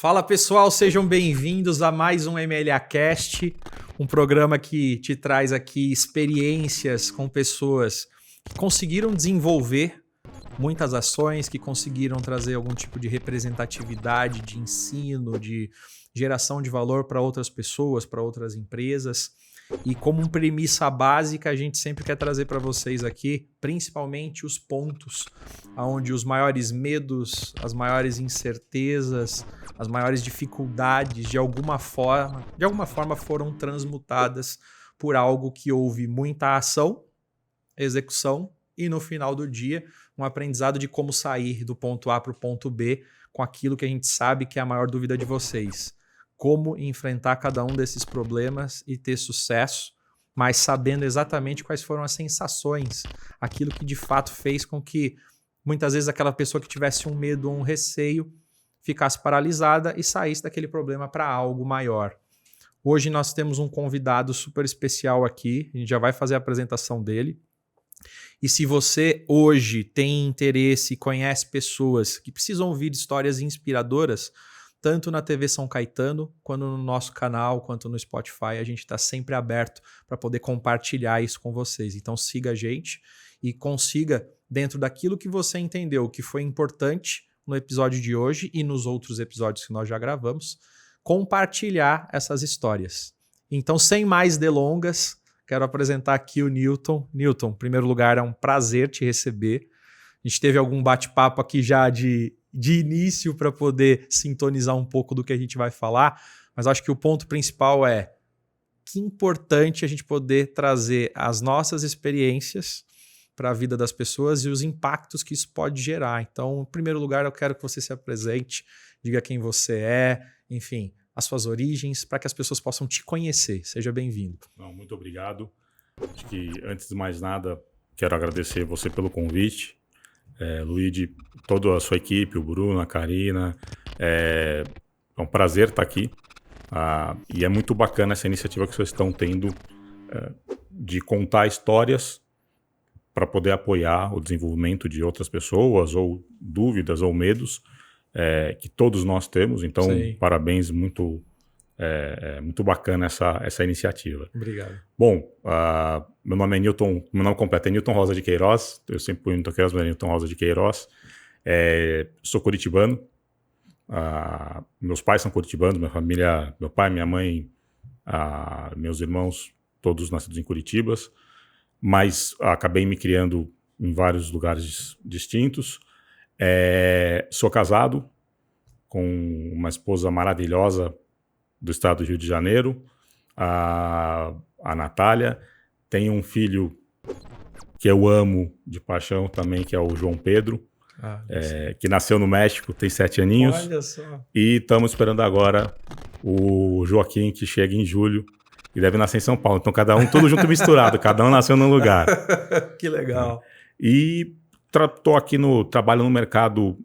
Fala pessoal, sejam bem-vindos a mais um MLAcast, um programa que te traz aqui experiências com pessoas que conseguiram desenvolver muitas ações, que conseguiram trazer algum tipo de representatividade, de ensino, de geração de valor para outras pessoas, para outras empresas. E como premissa básica, a gente sempre quer trazer para vocês aqui, principalmente os pontos onde os maiores medos, as maiores incertezas, as maiores dificuldades, de alguma forma foram transmutadas por algo que houve muita ação, execução e no final do dia um aprendizado de como sair do ponto A para o ponto B com aquilo que a gente sabe que é a maior dúvida de vocês. Como enfrentar cada um desses problemas e ter sucesso, mas sabendo exatamente quais foram as sensações, aquilo que de fato fez com que muitas vezes aquela pessoa que tivesse um medo ou um receio ficasse paralisada e saísse daquele problema para algo maior. Hoje nós temos um convidado super especial aqui, a gente já vai fazer a apresentação dele. E se você hoje tem interesse e conhece pessoas que precisam ouvir histórias inspiradoras, tanto na TV São Caetano, quanto no nosso canal, quanto no Spotify, a gente está sempre aberto para poder compartilhar isso com vocês. Então siga a gente e consiga, dentro daquilo que você entendeu, que foi importante no episódio de hoje e nos outros episódios que nós já gravamos, compartilhar essas histórias. Então, sem mais delongas, quero apresentar aqui o Newton. Newton, em primeiro lugar, é um prazer te receber. A gente teve algum bate-papo aqui já de início para poder sintonizar um pouco do que a gente vai falar, mas acho que o ponto principal é que importante a gente poder trazer as nossas experiências para a vida das pessoas e os impactos que isso pode gerar. Então, em primeiro lugar, eu quero que você se apresente, diga quem você é, enfim, as suas origens, para que as pessoas possam te conhecer. Seja bem-vindo. Muito obrigado. Acho que, antes de mais nada, quero agradecer você pelo convite. Luigi, toda a sua equipe, o Bruno, a Karina. É um prazer estar aqui. E é muito bacana essa iniciativa que vocês estão tendo de contar histórias para poder apoiar o desenvolvimento de outras pessoas, ou dúvidas ou medos que todos nós temos. Então, Sim. Parabéns, muito bacana essa iniciativa. Obrigado. Bom, meu nome é Newton, meu nome completo é Newton Rosa de Queiroz, eu sempre ponho Newton Queiroz, mas é Newton Rosa de Queiroz. Sou curitibano, meus pais são curitibanos, minha família, meu pai, minha mãe, meus irmãos, todos nascidos em Curitibas, mas acabei me criando em vários lugares distintos. Sou casado com uma esposa maravilhosa do estado do Rio de Janeiro, a Natália. Tenho um filho que eu amo de paixão também, que é o João Pedro, que nasceu no México, tem 7 aninhos. Olha só. E estamos esperando agora o Joaquim, que chega em julho e deve nascer em São Paulo. Então, cada um tudo junto misturado, cada um nasceu num lugar. Que legal. E estou aqui trabalho no mercado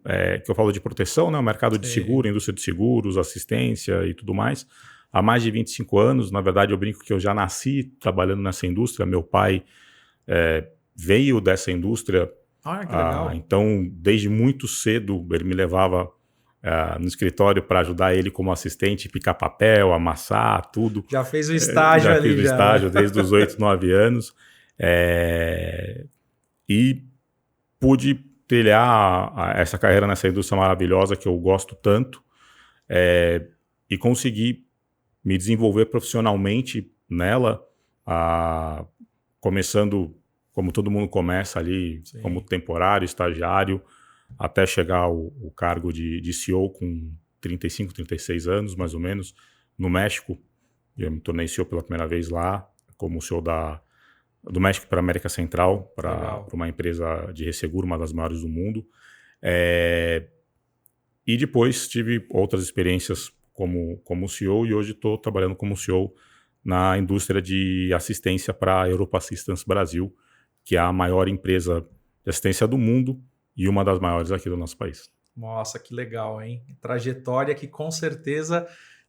que eu falo de proteção, né? O mercado de seguro, indústria de seguros, assistência e tudo mais. Há mais de 25 anos, na verdade eu brinco que eu já nasci trabalhando nessa indústria. Meu pai veio dessa indústria. Ah, que legal. Então, desde muito cedo, ele me levava no escritório para ajudar ele como assistente, picar papel, amassar, tudo. Já fez o estágio ali. Já fiz o estágio desde os 8, 9 anos. E pude trilhar essa carreira nessa indústria maravilhosa que eu gosto tanto, e consegui me desenvolver profissionalmente nela, começando como todo mundo começa ali. Sim. Como temporário, estagiário, até chegar ao cargo de CEO com 35, 36 anos, mais ou menos, no México. Eu me tornei CEO pela primeira vez lá, como CEO do México para a América Central, para uma empresa de resseguro, uma das maiores do mundo. E depois tive outras experiências como CEO, e hoje estou trabalhando como CEO na indústria de assistência para a Europa Assistance Brasil, que é a maior empresa de assistência do mundo e uma das maiores aqui do nosso país. Nossa, que legal, hein? Trajetória que com certeza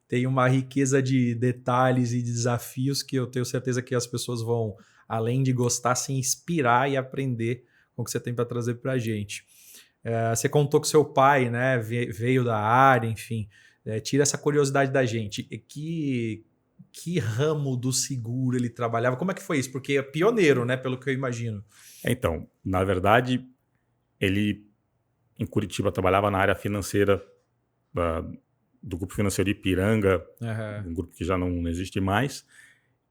tem uma riqueza de detalhes e desafios que eu tenho certeza que as pessoas vão, além de gostar, se inspirar e aprender com o que você tem para trazer para a gente. Você contou que seu pai, né, veio da área, enfim. tira essa curiosidade da gente. Que ramo do seguro ele trabalhava? Como é que foi isso? Porque é pioneiro, né? Pelo que eu imagino. Então, na verdade, ele em Curitiba trabalhava na área financeira do Grupo Financeiro Ipiranga, um grupo que já não existe mais.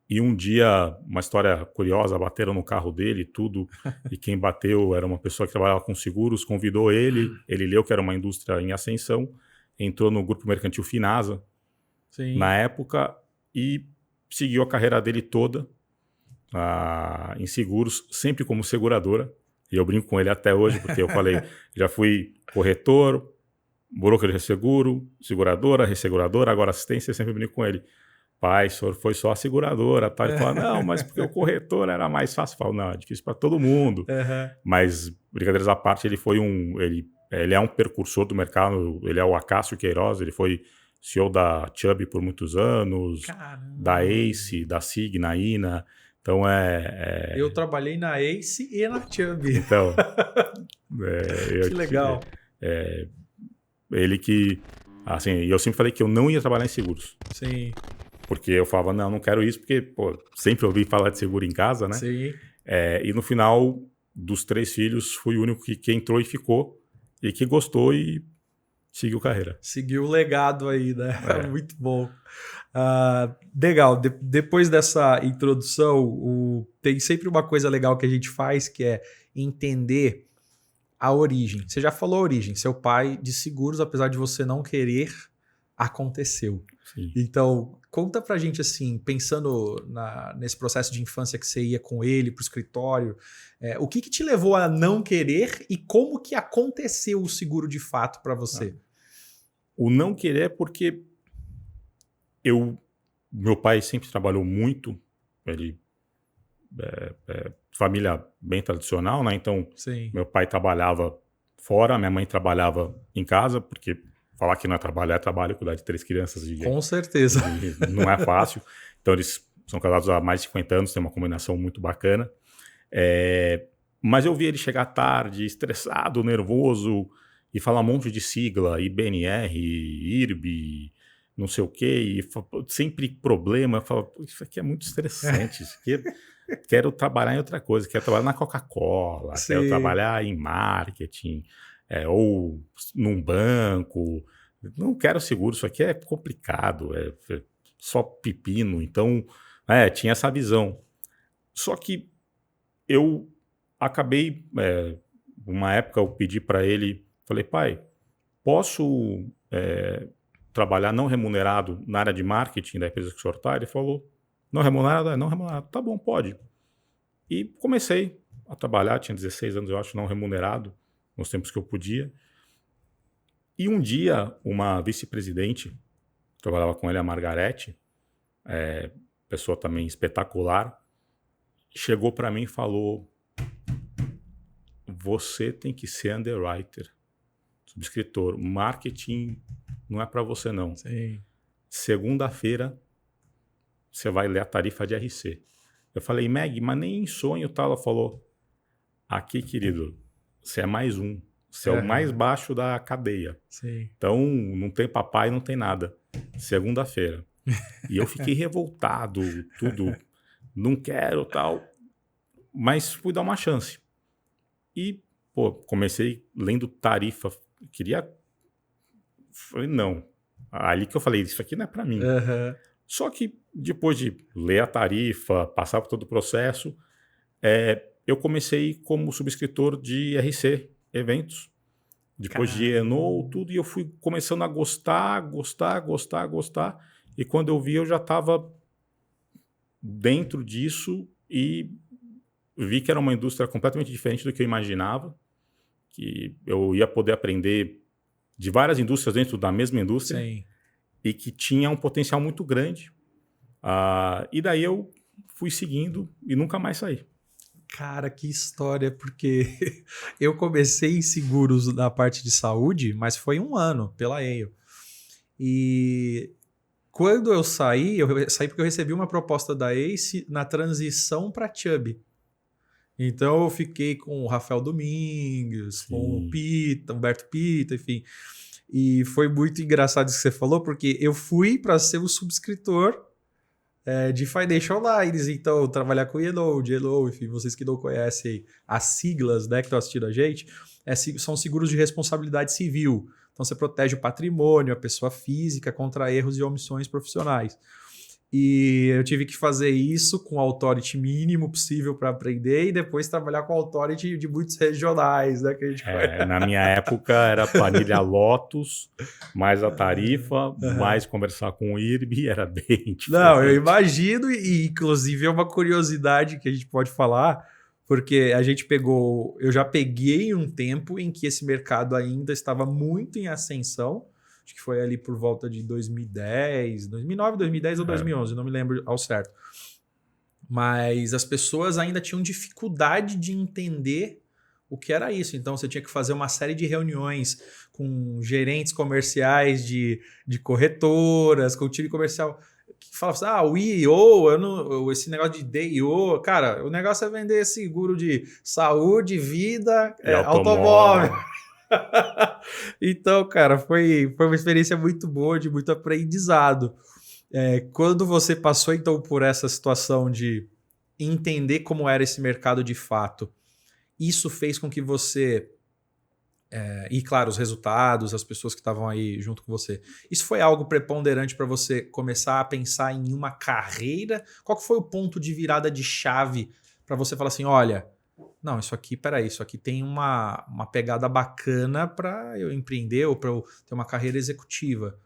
E um dia, uma história curiosa, bateram no carro dele e tudo, e quem bateu era uma pessoa que trabalhava com seguros, convidou ele leu que era uma indústria em ascensão, entrou no Grupo Mercantil Finasa, Sim. na época, e seguiu a carreira dele toda em seguros, sempre como seguradora. E eu brinco com ele até hoje, porque eu falei, já fui corretor, broker de seguro, seguradora, resseguradora, agora assistência, eu sempre brinco com ele. Pai, o senhor foi só a seguradora, tá? Ele fala, não, mas porque o corretor era mais fácil. Eu falo, não, é difícil para todo mundo. Mas, brincadeiras à parte, ele foi ele é um precursor do mercado, ele é o Acácio Queiroz, ele foi CEO da Chubb por muitos anos, Caramba. Da Ace, da Sig, na INA. Então Eu trabalhei na Ace e na Chubb. Então, que legal. Ele que, assim, eu sempre falei que eu não ia trabalhar em seguros. Sim. Porque eu falava, não quero isso, porque pô, sempre ouvi falar de seguro em casa, né? Sim. E no final dos 3 filhos, fui o único que entrou e ficou, e que gostou e seguiu carreira. Seguiu o legado aí, né? Muito bom. Legal, depois dessa introdução, tem sempre uma coisa legal que a gente faz, que é entender a origem. Você já falou a origem, seu pai de seguros, apesar de você não querer, aconteceu. Sim. Então, conta pra gente assim, pensando nesse processo de infância que você ia com ele pro escritório, o que te levou a não querer e como que aconteceu o seguro de fato para você? O não querer é porque meu pai sempre trabalhou muito, ele família bem tradicional, né? Então, Sim. Meu pai trabalhava fora, minha mãe trabalhava em casa, porque falar que não é trabalho, cuidar de 3 crianças. Com certeza. Não é fácil. Então, eles são casados há mais de 50 anos, tem uma combinação muito bacana. Mas eu vi ele chegar tarde, estressado, nervoso, e falar um monte de sigla, IBNR, IRB, não sei o quê, e sempre problema. Eu falo, isso aqui é muito estressante, isso aqui quero trabalhar em outra coisa, quero trabalhar na Coca-Cola, quero trabalhar em marketing, ou num banco, não quero seguro, isso aqui é complicado, é só pepino. Então, tinha essa visão. Só que eu acabei, uma época eu pedi para ele, falei, pai, posso trabalhar não remunerado na área de marketing da empresa que o senhor está? Ele falou, não remunerado? Não remunerado. Tá bom, pode. E comecei a trabalhar, tinha 16 anos, eu acho, não remunerado, nos tempos que eu podia. E um dia, uma vice-presidente, trabalhava com ele, a Margarete, pessoa também espetacular, chegou para mim e falou, você tem que ser underwriter, subscritor, marketing não é para você não. Sim. Segunda-feira, você vai ler a tarifa de RC. Eu falei, Meg, mas nem em sonho, tá? Ela falou, aqui, querido, você é mais um. Você é o mais baixo da cadeia. Sim. Então, não tem papai, não tem nada. Segunda-feira. E eu fiquei revoltado, tudo. Não quero, tal. Mas fui dar uma chance. E, comecei lendo tarifa. Falei, não. Ali que eu falei, isso aqui não é para mim. Só que depois de ler a tarifa, passar por todo o processo, eu comecei como subscritor de RC, eventos. Depois de ENO, tudo, e eu fui começando a gostar. E quando eu vi, eu já estava dentro disso e vi que era uma indústria completamente diferente do que eu imaginava, que eu ia poder aprender de várias indústrias dentro da mesma indústria. Sim. E que tinha um potencial muito grande. E daí eu fui seguindo e nunca mais saí. Cara, que história, porque eu comecei em seguros na parte de saúde, mas foi 1 ano pela EIO. E quando eu saí porque eu recebi uma proposta da ACE na transição para Chubb. Então eu fiquei com o Rafael Domingues, com o Pita, Humberto Pita, enfim. E foi muito engraçado isso que você falou, porque eu fui para ser o subscritor de Financial Lines, então trabalhar com Yellow, enfim, vocês que não conhecem as siglas, né, que estão assistindo a gente, são seguros de responsabilidade civil. Então você protege o patrimônio, a pessoa física contra erros e omissões profissionais. E eu tive que fazer isso com o authority mínimo possível para aprender e depois trabalhar com authority de muitos regionais, né? Que a gente Na minha época era planilha Lotus, mais a tarifa, mais conversar com o IRB, era bem diferente. Não, eu imagino, e inclusive é uma curiosidade que a gente pode falar, porque a gente eu já peguei um tempo em que esse mercado ainda estava muito em ascensão. Acho que foi ali por volta de 2010, 2009, 2010 ou 2011, não me lembro ao certo. Mas as pessoas ainda tinham dificuldade de entender o que era isso. Então você tinha que fazer uma série de reuniões com gerentes comerciais de corretoras, com o time comercial que falava assim, o IO, esse negócio de DIO, cara, o negócio é vender seguro de saúde, vida, automóvel. Então, cara, foi uma experiência muito boa, de muito aprendizado. Quando você passou, então, por essa situação de entender como era esse mercado de fato, isso fez com que você... e, claro, os resultados, as pessoas que estavam aí junto com você. Isso foi algo preponderante para você começar a pensar em uma carreira? Qual que foi o ponto de virada de chave para você falar assim, olha... Não, isso aqui tem uma pegada bacana para eu empreender ou para eu ter uma carreira executiva.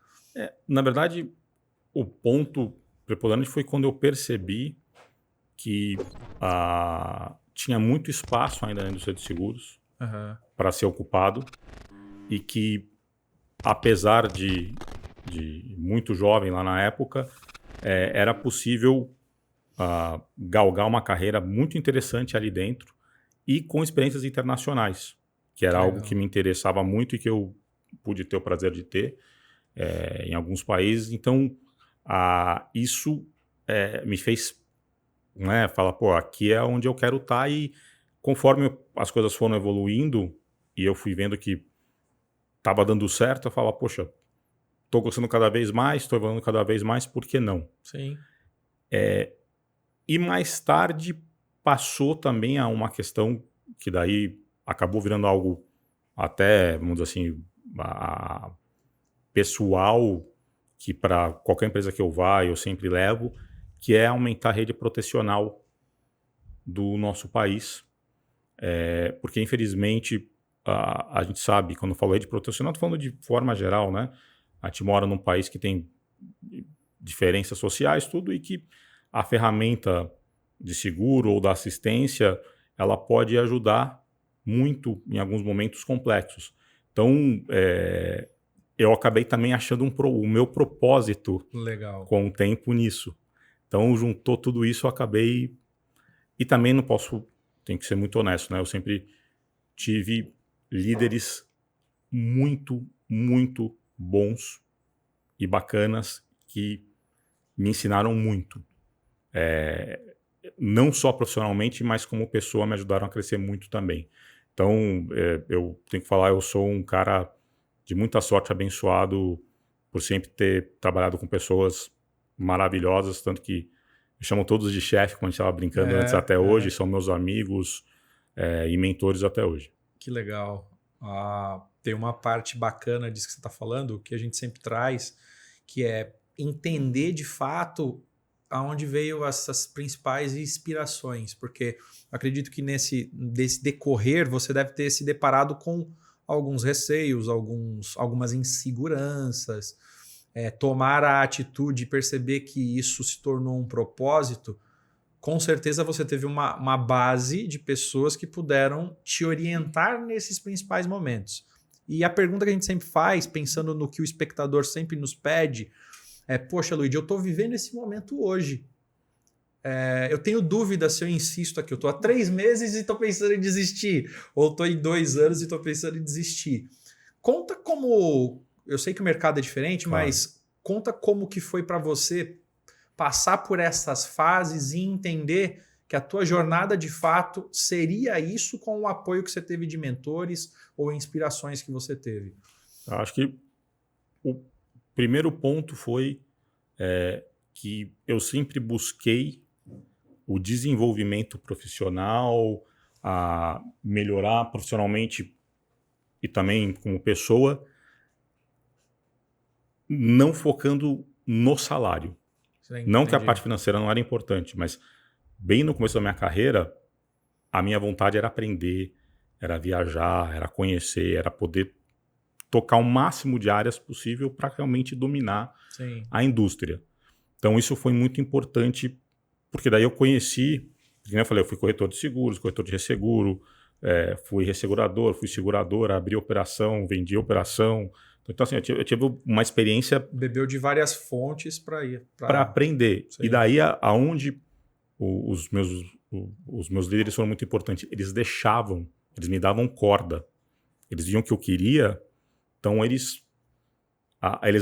Na verdade, o ponto preponderante foi quando eu percebi que tinha muito espaço ainda na indústria de seguros para ser ocupado e que, apesar de muito jovem lá na época, era possível galgar uma carreira muito interessante ali dentro e com experiências internacionais, que era algo que me interessava muito e que eu pude ter o prazer de ter em alguns países. Então, isso me fez falar, aqui é onde eu quero estar. E conforme as coisas foram evoluindo e eu fui vendo que estava dando certo, eu falava, poxa, estou gostando cada vez mais, estou evoluindo cada vez mais, por que não? Sim. E mais tarde passou também a uma questão que daí acabou virando algo até, vamos dizer assim, pessoal, que para qualquer empresa que eu vá, eu sempre levo, que é aumentar a rede protecional do nosso país. Porque, infelizmente, a gente sabe, quando eu falo rede protecional, estou falando de forma geral, né? A gente mora num país que tem diferenças sociais, tudo, e que a ferramenta de seguro ou da assistência, ela pode ajudar muito em alguns momentos complexos. Então, eu acabei também achando o meu propósito com o tempo nisso. Então, juntou tudo isso, eu acabei... E também tenho que ser muito honesto, né? Eu sempre tive líderes muito, muito bons e bacanas que me ensinaram muito. Não só profissionalmente, mas como pessoa me ajudaram a crescer muito também. Então, eu tenho que falar, eu sou um cara de muita sorte, abençoado por sempre ter trabalhado com pessoas maravilhosas, tanto que me chamam todos de chefe, como a gente estava brincando antes até hoje, são meus amigos e mentores até hoje. Que legal. Tem uma parte bacana disso que você está falando, que a gente sempre traz, que é entender de fato aonde veio essas principais inspirações, porque acredito que desse decorrer você deve ter se deparado com alguns receios, algumas inseguranças, tomar a atitude e perceber que isso se tornou um propósito. Com certeza você teve uma base de pessoas que puderam te orientar nesses principais momentos. E a pergunta que a gente sempre faz, pensando no que o espectador sempre nos pede, poxa, Luigi, eu estou vivendo esse momento hoje. Eu tenho dúvida se eu insisto aqui. Eu estou há 3 meses e estou pensando em desistir. Ou estou em 2 anos e estou pensando em desistir. Conta como... Eu sei que o mercado é diferente, mas conta como que foi para você passar por essas fases e entender que a tua jornada de fato seria isso com o apoio que você teve de mentores ou inspirações que você teve. Eu acho que o primeiro ponto foi que eu sempre busquei o desenvolvimento profissional, a melhorar profissionalmente e também como pessoa, não focando no salário. Sim, Não que a entendi. parte financeira não era importante, mas bem no começo da minha carreira, a minha vontade era aprender, era viajar, era conhecer, era poder tocar o máximo de áreas possível para realmente dominar Sim. a indústria. Então isso foi muito importante, porque daí eu conheci, como eu falei, eu fui corretor de seguros, corretor de resseguro, fui ressegurador, fui seguradora, abri operação, vendi operação. Então assim, eu tive uma experiência Bebeu de várias fontes para ir. para aprender. Sim. E daí aonde os meus líderes foram muito importantes. Eles me davam corda. Eles viam que eu queria, então eles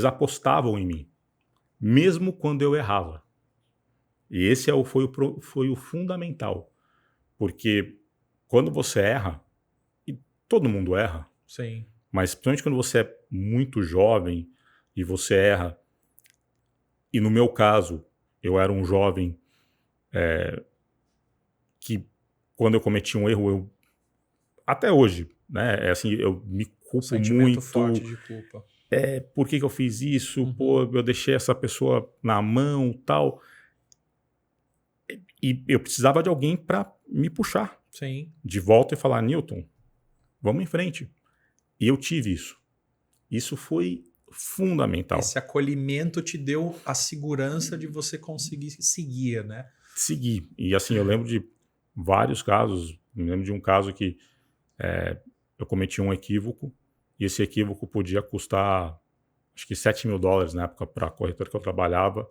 apostavam em mim, mesmo quando eu errava. E esse foi o fundamental. Porque quando você erra, e todo mundo erra, Sim. mas principalmente quando você é muito jovem e você erra, e no meu caso, eu era um jovem que quando eu cometi um erro, até hoje, né, assim, eu me culpo Sentimento muito. forte de culpa. Por que eu fiz isso? Pô, eu deixei essa pessoa na mão, tal. E eu precisava de alguém para me puxar Sim. de volta e falar, Newton, vamos em frente. E eu tive isso. Isso foi fundamental. Esse acolhimento te deu a segurança de você conseguir seguir, né? Seguir. E assim, eu lembro de vários casos. Me lembro de um caso que eu cometi um equívoco, e esse equívoco podia custar, acho que $7.000 na época para a corretora que eu trabalhava.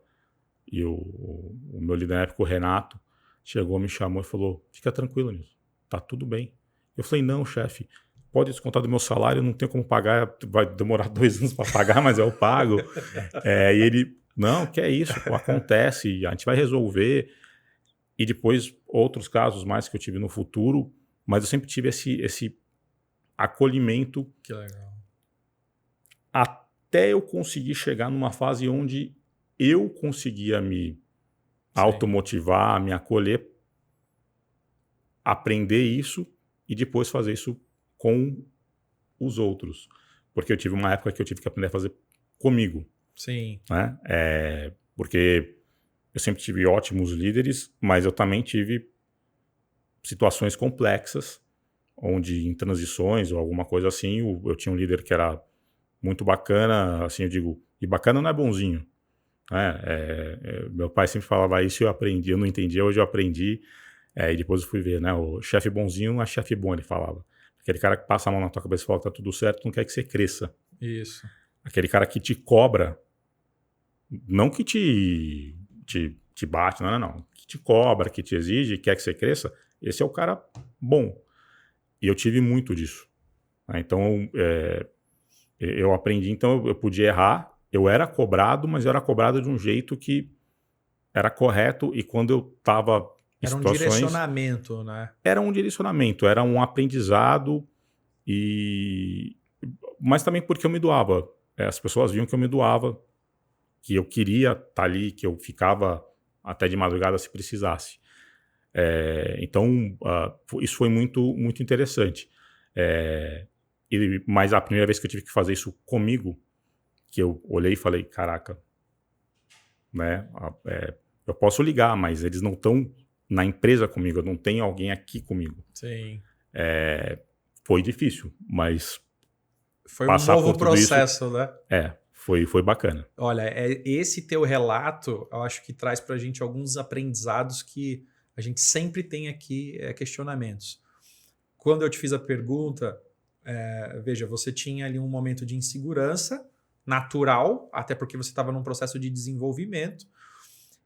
E o meu líder na época, o Renato, chegou, me chamou e falou, fica tranquilo, Nilson, tá tudo bem. Eu falei, não, chefe, pode descontar do meu salário, eu não tenho como pagar, vai demorar 2 anos para pagar, mas eu pago. E ele, não, que é isso, pô, acontece, a gente vai resolver. E depois, outros casos mais que eu tive no futuro, mas eu sempre tive esse acolhimento. Que legal. Até eu conseguir chegar numa fase onde eu conseguia me automotivar, me acolher, aprender isso e depois fazer isso com os outros. Porque eu tive uma época que eu tive que aprender a fazer comigo. Sim. Né? Porque eu sempre tive ótimos líderes, mas eu também tive situações complexas, onde em transições ou alguma coisa assim, eu tinha um líder que era muito bacana, assim eu digo, e bacana não é bonzinho. Meu pai sempre falava isso e eu aprendi, eu não entendia, hoje eu aprendi, e depois eu fui ver, né? O chefe bonzinho não é chefe bom, ele falava. Aquele cara que passa a mão na tua cabeça e fala que tá tudo certo, não quer que você cresça. Isso. Aquele cara que te cobra, não que te bate, não. Que te cobra, que te exige, quer que você cresça, esse é o cara bom. E eu tive muito disso. Então, eu aprendi, então eu podia errar, eu era cobrado, mas eu era cobrado de um jeito que era correto, e quando eu estava em Era um situações... direcionamento, né? Era um direcionamento, era um aprendizado, mas também porque eu me doava. As pessoas viam que eu me doava, que eu queria estar ali, que eu ficava até de madrugada se precisasse. Então, isso foi muito, muito interessante. Mas a primeira vez que eu tive que fazer isso comigo, que eu olhei e falei, caraca, né? Eu posso ligar, mas eles não estão na empresa comigo, eu não tenho alguém aqui comigo. Sim. Foi difícil, mas foi um novo processo, isso, né? Foi bacana. Olha, esse teu relato, eu acho que traz pra gente alguns aprendizados que a gente sempre tem aqui, questionamentos. Quando eu te fiz a pergunta, veja, você tinha ali um momento de insegurança natural, até porque você estava num processo de desenvolvimento,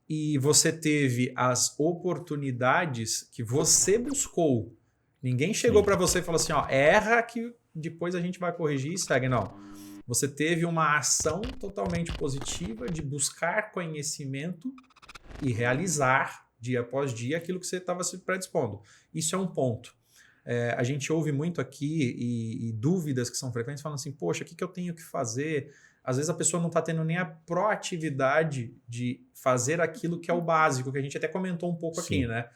e você teve as oportunidades que você buscou. Ninguém chegou para você e falou assim, ó, erra que depois a gente vai corrigir e segue. Não. Você teve uma ação totalmente positiva de buscar conhecimento e realizar dia após dia aquilo que você estava se predispondo. Isso é um ponto. A gente ouve muito aqui e dúvidas que são frequentes falando assim, poxa, o que eu tenho que fazer? às vezes a pessoa não está tendo nem a proatividade de fazer aquilo que é o básico, que a gente até comentou um pouco aqui, né?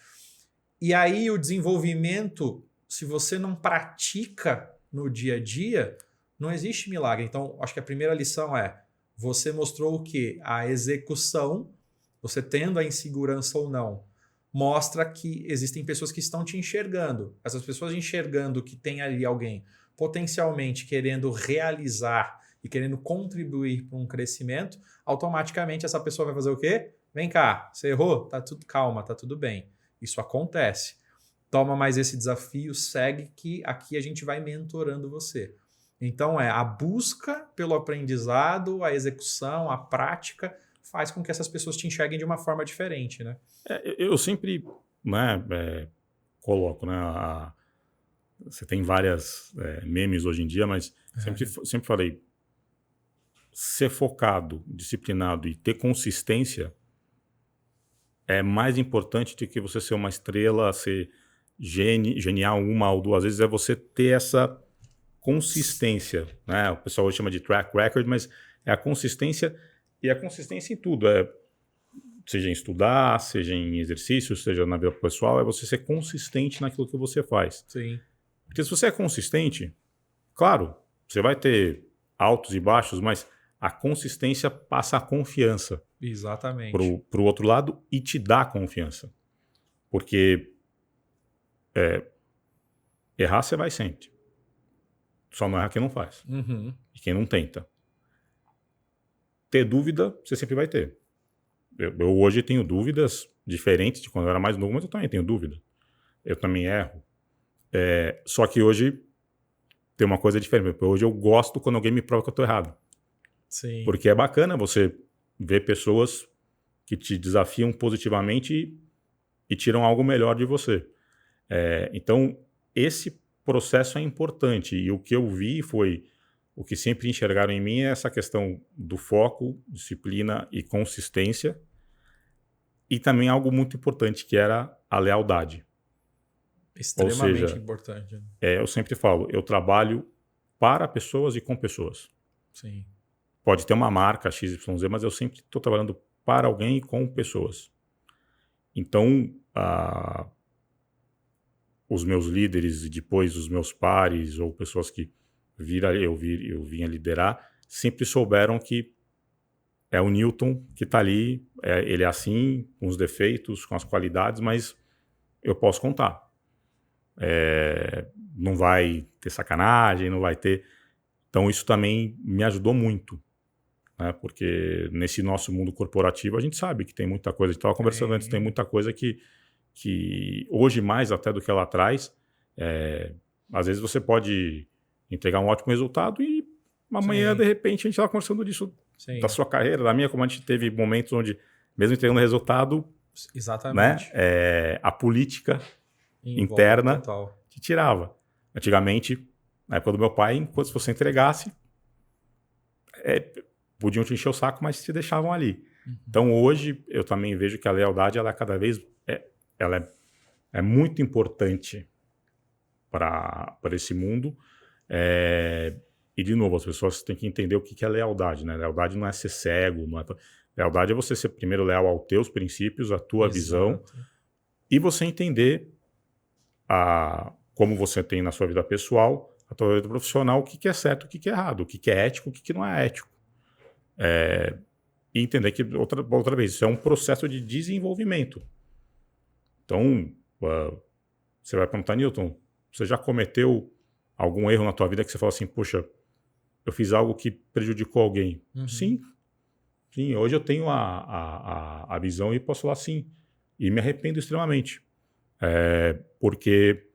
E aí o desenvolvimento, se você não pratica no dia a dia, não existe milagre. Então, acho que a primeira lição é, você mostrou o quê? A execução, você tendo a insegurança ou não, mostra que existem pessoas que estão te enxergando. Essas pessoas enxergando que tem ali alguém potencialmente querendo realizar e querendo contribuir para um crescimento, automaticamente essa pessoa vai fazer o quê? Vem cá, você errou? Tá tudo calma, tá tudo bem. Isso acontece. Toma mais esse desafio, segue que aqui a gente vai mentorando você. Então a busca pelo aprendizado, a execução, a prática faz com que essas pessoas te enxerguem de uma forma diferente, né? Eu sempre, né, coloco, né, você tem várias memes hoje em dia, mas sempre falei, ser focado, disciplinado e ter consistência é mais importante do que você ser uma estrela, ser genial uma ou duas vezes, é você ter essa consistência, né? O pessoal hoje chama de track record, mas é a consistência, e a consistência em tudo, seja em estudar, seja em exercício, seja na vida pessoal, é você ser consistente naquilo que você faz. Sim. Porque se você é consistente, claro, você vai ter altos e baixos, mas a consistência passa a confiança. Exatamente. Para o outro lado e te dá confiança. Porque errar você vai sempre. Só não erra quem não faz. Uhum. E quem não tenta. Ter dúvida, você sempre vai ter. Eu hoje tenho dúvidas diferentes de quando eu era mais novo, mas eu também tenho dúvida. Eu também erro. Só que hoje tem uma coisa diferente. Hoje eu gosto quando alguém me prova que eu estou errado. Sim. Porque é bacana você ver pessoas que te desafiam positivamente e tiram algo melhor de você. Então, esse processo é importante. E o que eu vi foi, o que sempre enxergaram em mim é essa questão do foco, disciplina e consistência. E também algo muito importante, que era a lealdade. Extremamente Ou seja, importante. eu sempre falo, eu trabalho para pessoas e com pessoas. Sim. Pode ter uma marca XYZ, mas eu sempre estou trabalhando para alguém e com pessoas. Então, os meus líderes e depois os meus pares ou pessoas que eu vinha liderar, sempre souberam que é o Newton que está ali, ele é assim, com os defeitos, com as qualidades, mas eu posso contar. Não vai ter sacanagem, não vai ter... Então, isso também me ajudou muito. Né? Porque nesse nosso mundo corporativo a gente sabe que tem muita coisa, a gente estava conversando antes, tem muita coisa que hoje mais até do que lá atrás, às vezes você pode entregar um ótimo resultado e amanhã de repente a gente estava conversando disso. Sim. Da sua carreira, da minha, como a gente teve momentos onde mesmo entregando resultado, exatamente, né, a política interna te tirava. Antigamente, na época do meu pai, enquanto você entregasse, podiam te encher o saco, mas te deixavam ali. Uhum. Então, hoje, eu também vejo que a lealdade, ela é cada vez... ela é muito importante para esse mundo. E, de novo, as pessoas têm que entender o que é lealdade. Né? Lealdade não é ser cego. Lealdade é você ser primeiro leal aos teus princípios, à tua visão, e você entender como você tem na sua vida pessoal, a tua vida profissional, o que é certo, o que é errado, o que é ético, o que não é ético. E entender que, outra vez, isso é um processo de desenvolvimento. Então, você vai perguntar, Newton, você já cometeu algum erro na tua vida que você fala assim, poxa, eu fiz algo que prejudicou alguém? Uhum. Sim, hoje eu tenho a visão e posso falar sim. E me arrependo extremamente. Porque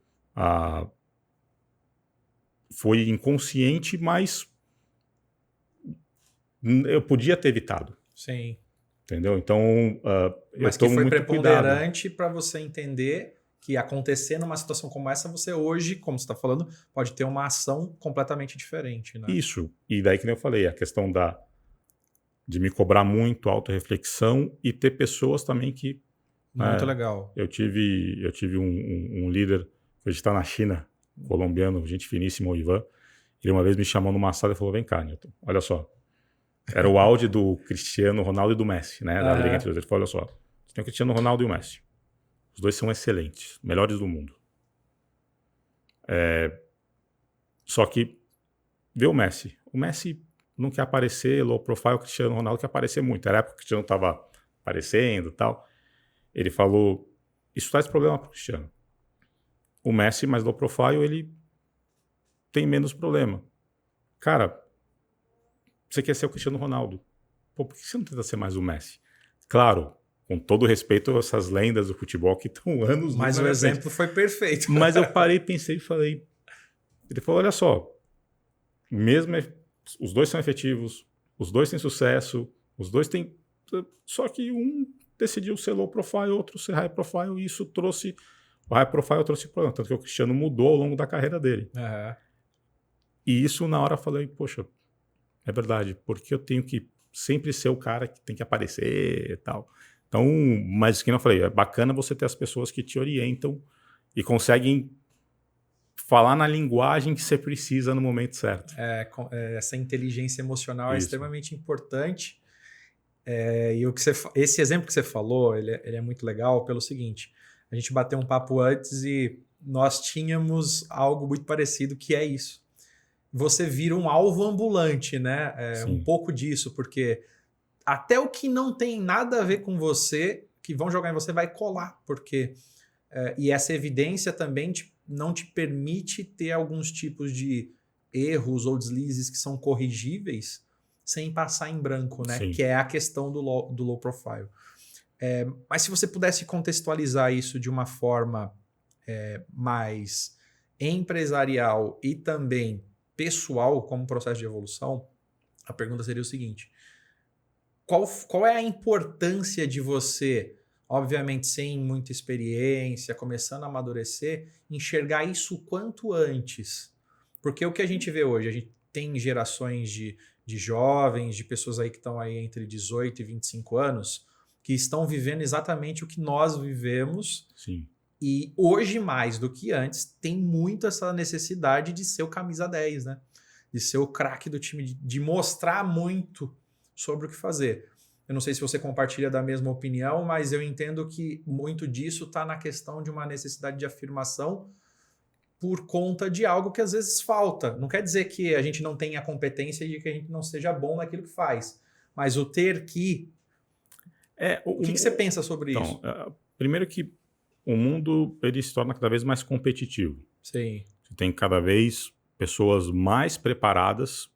foi inconsciente, mas eu podia ter evitado. Sim. Entendeu? Então, mas eu tomo muito cuidado. Mas que foi preponderante para você entender que acontecer numa situação como essa, você hoje, como você está falando, pode ter uma ação completamente diferente. Né? Isso. E daí que eu falei, a questão de me cobrar muito, autorreflexão e ter pessoas também que... Muito legal. Eu tive um líder que hoje está na China, colombiano, gente finíssima, o Ivan. Ele uma vez me chamou numa sala e falou, vem cá, Newton, olha só. Era o auge do Cristiano Ronaldo e do Messi, né? Da briga entre os dois. Ele falou, olha só, você tem o Cristiano Ronaldo e o Messi. Os dois são excelentes, melhores do mundo. Só que vê o Messi. O Messi não quer aparecer low profile, o Cristiano Ronaldo quer aparecer muito. Era a época que o Cristiano estava aparecendo e tal. Ele falou, isso traz problema para o Cristiano. O Messi, mais low profile, ele tem menos problema. Cara, você quer ser o Cristiano Ronaldo. Pô, por que você não tenta ser mais o Messi? Claro, com todo respeito a essas lendas do futebol que estão anos... Mas o exemplo foi perfeito. Mas eu parei, pensei e falei... Ele falou, olha só, mesmo os dois são efetivos, os dois têm sucesso, os dois têm... Só que um decidiu ser low profile, outro ser high profile, e isso trouxe... O high profile trouxe problema, tanto que o Cristiano mudou ao longo da carreira dele. E isso, na hora, eu falei, poxa, é verdade, porque eu tenho que sempre ser o cara que tem que aparecer e tal. Então, mas como eu falei, é bacana você ter as pessoas que te orientam e conseguem falar na linguagem que você precisa no momento certo. Essa inteligência emocional é extremamente importante. E esse exemplo que você falou, ele é muito legal pelo seguinte, a gente bateu um papo antes e nós tínhamos algo muito parecido, que é isso. Você vira um alvo ambulante, né? Um pouco disso, porque até o que não tem nada a ver com você, que vão jogar em você, vai colar, porque... e essa evidência também não te permite ter alguns tipos de erros ou deslizes que são corrigíveis sem passar em branco, né? Sim. Que é a questão do low profile. Mas se você pudesse contextualizar isso de uma forma mais empresarial e também pessoal, como processo de evolução, a pergunta seria o seguinte: qual é a importância de você, obviamente sem muita experiência, começando a amadurecer, enxergar isso quanto antes? Porque o que a gente vê hoje, a gente tem gerações de jovens, de pessoas aí que estão aí entre 18 e 25 anos, que estão vivendo exatamente o que nós vivemos. Sim. E hoje, mais do que antes, tem muito essa necessidade de ser o camisa 10, né? De ser o craque do time, de mostrar muito sobre o que fazer. Eu não sei se você compartilha da mesma opinião, mas eu entendo que muito disso está na questão de uma necessidade de afirmação por conta de algo que às vezes falta. Não quer dizer que a gente não tenha competência e que a gente não seja bom naquilo que faz, mas o ter que... O que você pensa sobre isso? Primeiro que o mundo ele se torna cada vez mais competitivo. Sim. Você tem cada vez pessoas mais preparadas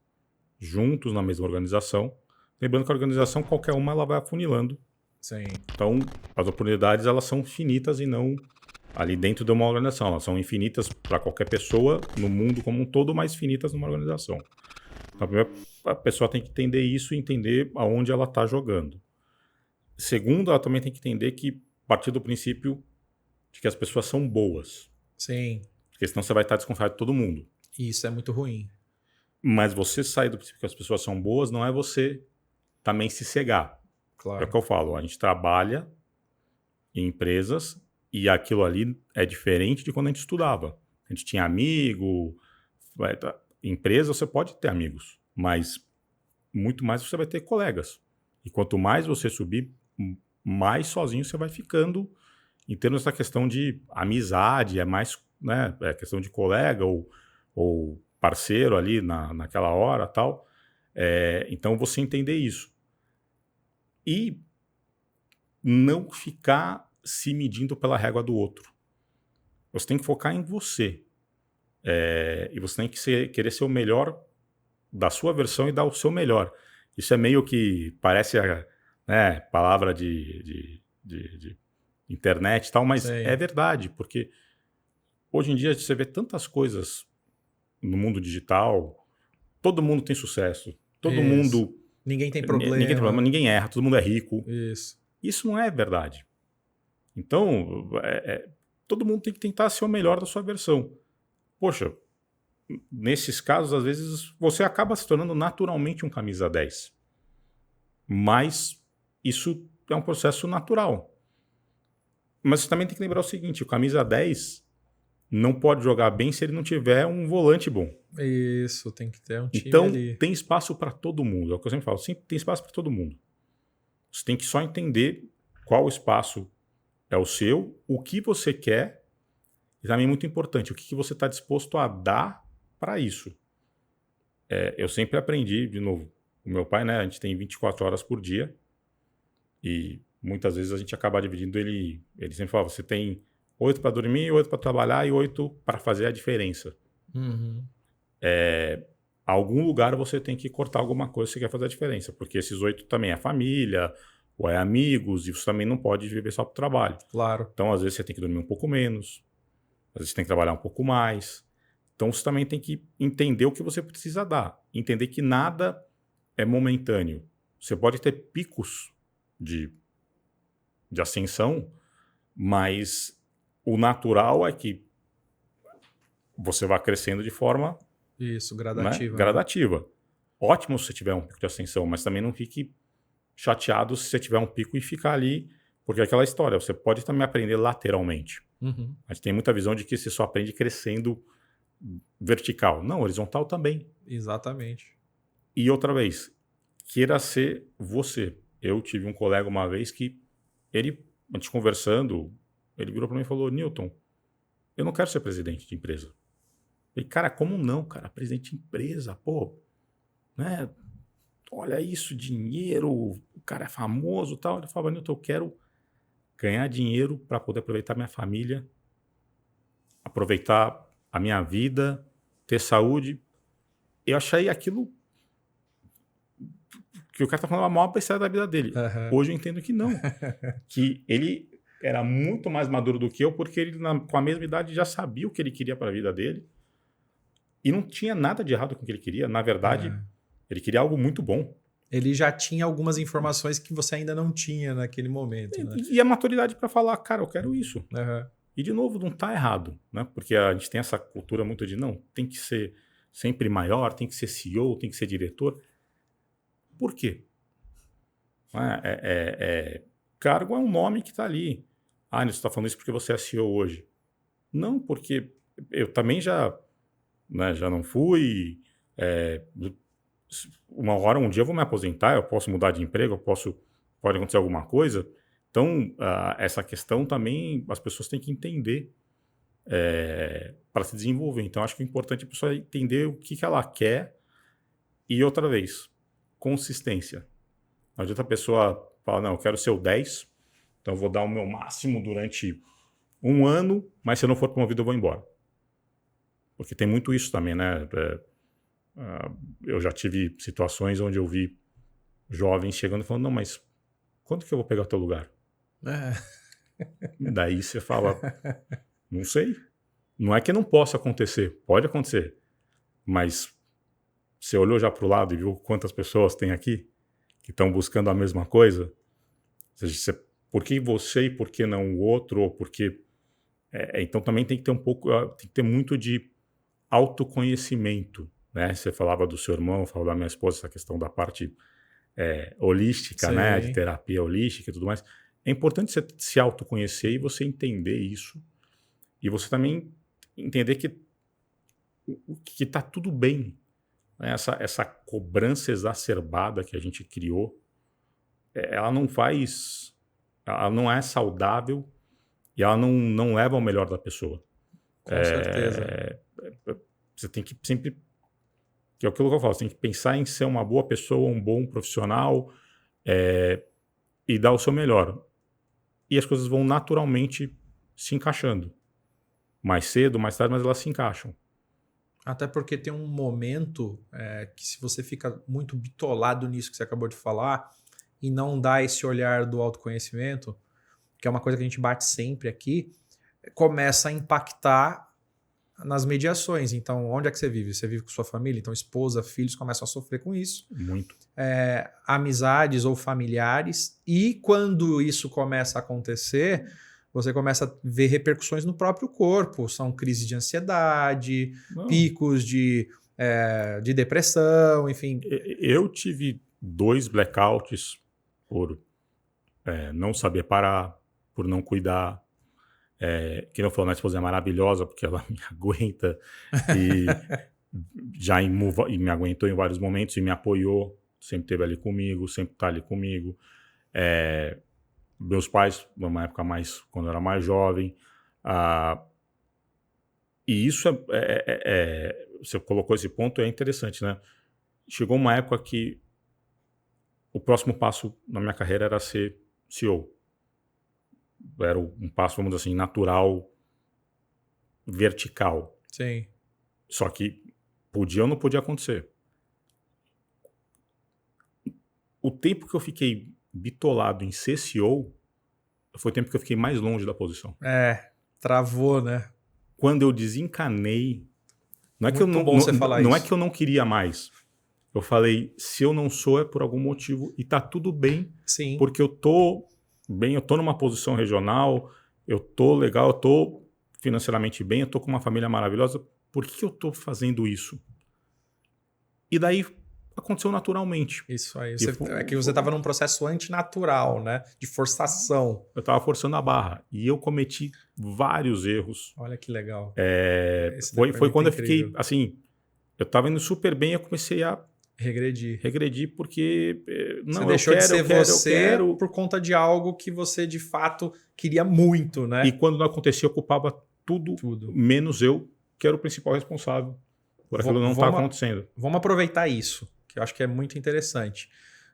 juntos na mesma organização. Lembrando que a organização, qualquer uma, ela vai afunilando. Sim. Então, as oportunidades elas são finitas e não ali dentro de uma organização. Elas são infinitas para qualquer pessoa no mundo como um todo, mas finitas numa organização. Então, primeiro, a pessoa tem que entender isso e entender aonde ela está jogando. Segundo, ela também tem que entender que partir do princípio de que as pessoas são boas. Sim. Porque senão você vai estar desconfiado de todo mundo. Isso é muito ruim. Mas você sair do princípio que as pessoas são boas não é você também se cegar. Claro. É o que eu falo. A gente trabalha em empresas e aquilo ali é diferente de quando a gente estudava. A gente tinha amigo. Empresa você pode ter amigos, mas muito mais você vai ter colegas. E quanto mais você subir, mais sozinho você vai ficando em termos da questão de amizade, é mais, né, é questão de colega ou parceiro ali naquela hora tal. Então você entender isso. E não ficar se medindo pela régua do outro. Você tem que focar em você. E você tem que querer ser o melhor da sua versão e dar o seu melhor. Isso é meio que parece palavra de internet e tal, mas é verdade, porque hoje em dia você vê tantas coisas no mundo digital, todo mundo tem sucesso, todo mundo... Ninguém tem problema. Ninguém tem problema, ninguém erra, todo mundo é rico. Isso não é verdade. Então, todo mundo tem que tentar ser o melhor da sua versão. Poxa, nesses casos, às vezes, você acaba se tornando naturalmente um camisa 10. Mas isso é um processo natural. Mas você também tem que lembrar o seguinte, o camisa 10, não pode jogar bem se ele não tiver um volante bom. Isso, tem que ter um time Então, ali. tem espaço para todo mundo. É o que eu sempre falo. Sempre tem espaço para todo mundo. Você tem que só entender qual espaço é o seu, o que você quer, e também muito importante, o que você está disposto a dar para isso. Eu sempre aprendi, de novo, o meu pai, né, a gente tem 24 horas por dia, e muitas vezes a gente acaba dividindo ele sempre fala, você tem 8 para dormir, 8 para trabalhar e 8 para fazer a diferença. Uhum. Algum lugar você tem que cortar alguma coisa se quer fazer a diferença, porque esses 8 também é família, ou é amigos, e você também não pode viver só para o trabalho. Claro. Então, às vezes, você tem que dormir um pouco menos, às vezes, você tem que trabalhar um pouco mais. Então, você também tem que entender o que você precisa dar. Entender que nada é momentâneo. Você pode ter picos de ascensão, mas o natural é que você vá crescendo de forma Isso, né, gradativa. gradativa. Ótimo se você tiver um pico de ascensão, mas também não fique chateado se você tiver um pico e ficar ali, porque é aquela história, você pode também aprender lateralmente. Uhum. A gente tem muita visão de que você só aprende crescendo vertical. Não, horizontal também. Exatamente. E outra vez, queira ser você. Eu tive um colega uma vez que a gente conversando, ele virou para mim e falou, Newton, eu não quero ser presidente de empresa. Eu falei, cara, como não, cara? Presidente de empresa, pô, né? Olha isso, dinheiro, o cara é famoso e tal. Ele falava, Newton, eu quero ganhar dinheiro para poder aproveitar minha família, aproveitar a minha vida, ter saúde. Eu achei aquilo que o cara tá falando a maior besteira da vida dele. Uhum. Hoje eu entendo que não. Que ele era muito mais maduro do que eu, porque ele, com a mesma idade, já sabia o que ele queria para a vida dele. E não tinha nada de errado com o que ele queria. Na verdade, ele queria algo muito bom. Ele já tinha algumas informações que você ainda não tinha naquele momento. Né? E a maturidade para falar, cara, eu quero isso. Uhum. E, de novo, não está errado, né? Porque a gente tem essa cultura muito de, não, tem que ser sempre maior, tem que ser CEO, tem que ser diretor. Por quê? Cargo é um nome que está ali. Você está falando isso porque você é CEO hoje. Não, porque eu também já não fui. Uma hora, um dia eu vou me aposentar, eu posso mudar de emprego, pode acontecer alguma coisa. Então, essa questão também as pessoas têm que entender para se desenvolver. Então, acho que o importante é a pessoa entender o que ela quer e, outra vez, consistência. Não adianta a pessoa falar, não, eu quero ser o 10, então eu vou dar o meu máximo durante um ano, mas se eu não for promovido eu vou embora. Porque tem muito isso também, né? Eu já tive situações onde eu vi jovens chegando e falando, não, mas quando que eu vou pegar o teu lugar? Daí você fala, não sei. Não é que não possa acontecer, pode acontecer. Mas você olhou já para o lado e viu quantas pessoas tem aqui que estão buscando a mesma coisa? Ou seja, por que você e por que não o outro? Ou porque, então também tem que ter tem que ter muito de autoconhecimento. Né? Você falava do seu irmão, eu falava da minha esposa, essa questão da parte holística, né? De terapia holística e tudo mais. É importante você se autoconhecer e você entender isso. E você também entender que está tudo bem. Né? Essa cobrança exacerbada que a gente criou, ela não é saudável e ela não leva ao melhor da pessoa. Com certeza. Você tem que sempre... Que é aquilo que eu falo, você tem que pensar em ser uma boa pessoa, um bom profissional e dar o seu melhor. E as coisas vão naturalmente se encaixando. Mais cedo, mais tarde, mas elas se encaixam. Até porque tem um momento que se você fica muito bitolado nisso que você acabou de falar e não dá esse olhar do autoconhecimento, que é uma coisa que a gente bate sempre aqui, começa a impactar nas mediações. Então, onde é que você vive? Você vive com sua família? Então, esposa, filhos começam a sofrer com isso. Muito. Amizades ou familiares. E quando isso começa a acontecer, você começa a ver repercussões no próprio corpo. São crises de ansiedade, picos de depressão, enfim. Eu tive 2 blackouts por não saber parar, por não cuidar. Que não falou, minha esposa é maravilhosa porque ela me aguenta e e me aguentou em vários momentos e me apoiou, sempre esteve ali comigo, sempre está ali comigo. Meus pais, numa época mais, quando eu era mais jovem, e isso você colocou esse ponto, é interessante, né? Chegou uma época que o próximo passo na minha carreira era ser CEO. Era um passo, vamos dizer assim, natural, vertical. Sim. Só que podia ou não podia acontecer. O tempo que eu fiquei bitolado em ser CEO foi o tempo que eu fiquei mais longe da posição. Travou, né? Quando eu desencanei, não é que Muito bom você falar não isso. é que eu não queria mais. Eu falei, se eu não sou é por algum motivo e tá tudo bem, Sim. porque eu tô bem, eu tô numa posição regional, eu tô legal, eu tô financeiramente bem, eu tô com uma família maravilhosa, por que eu tô fazendo isso? E daí aconteceu naturalmente. Isso aí. É que você estava num processo antinatural, né? De forçação. Eu tava forçando a barra e eu cometi vários erros. Olha que legal. Foi quando eu fiquei, assim, eu tava indo super bem e eu comecei a regredir porque você não, deixou de ser eu você quero. por conta de algo que você de fato queria muito, né? E quando não acontecia, eu culpava tudo. Menos eu, que era o principal responsável por aquilo não estar acontecendo. Vamos aproveitar isso, que eu acho que é muito interessante.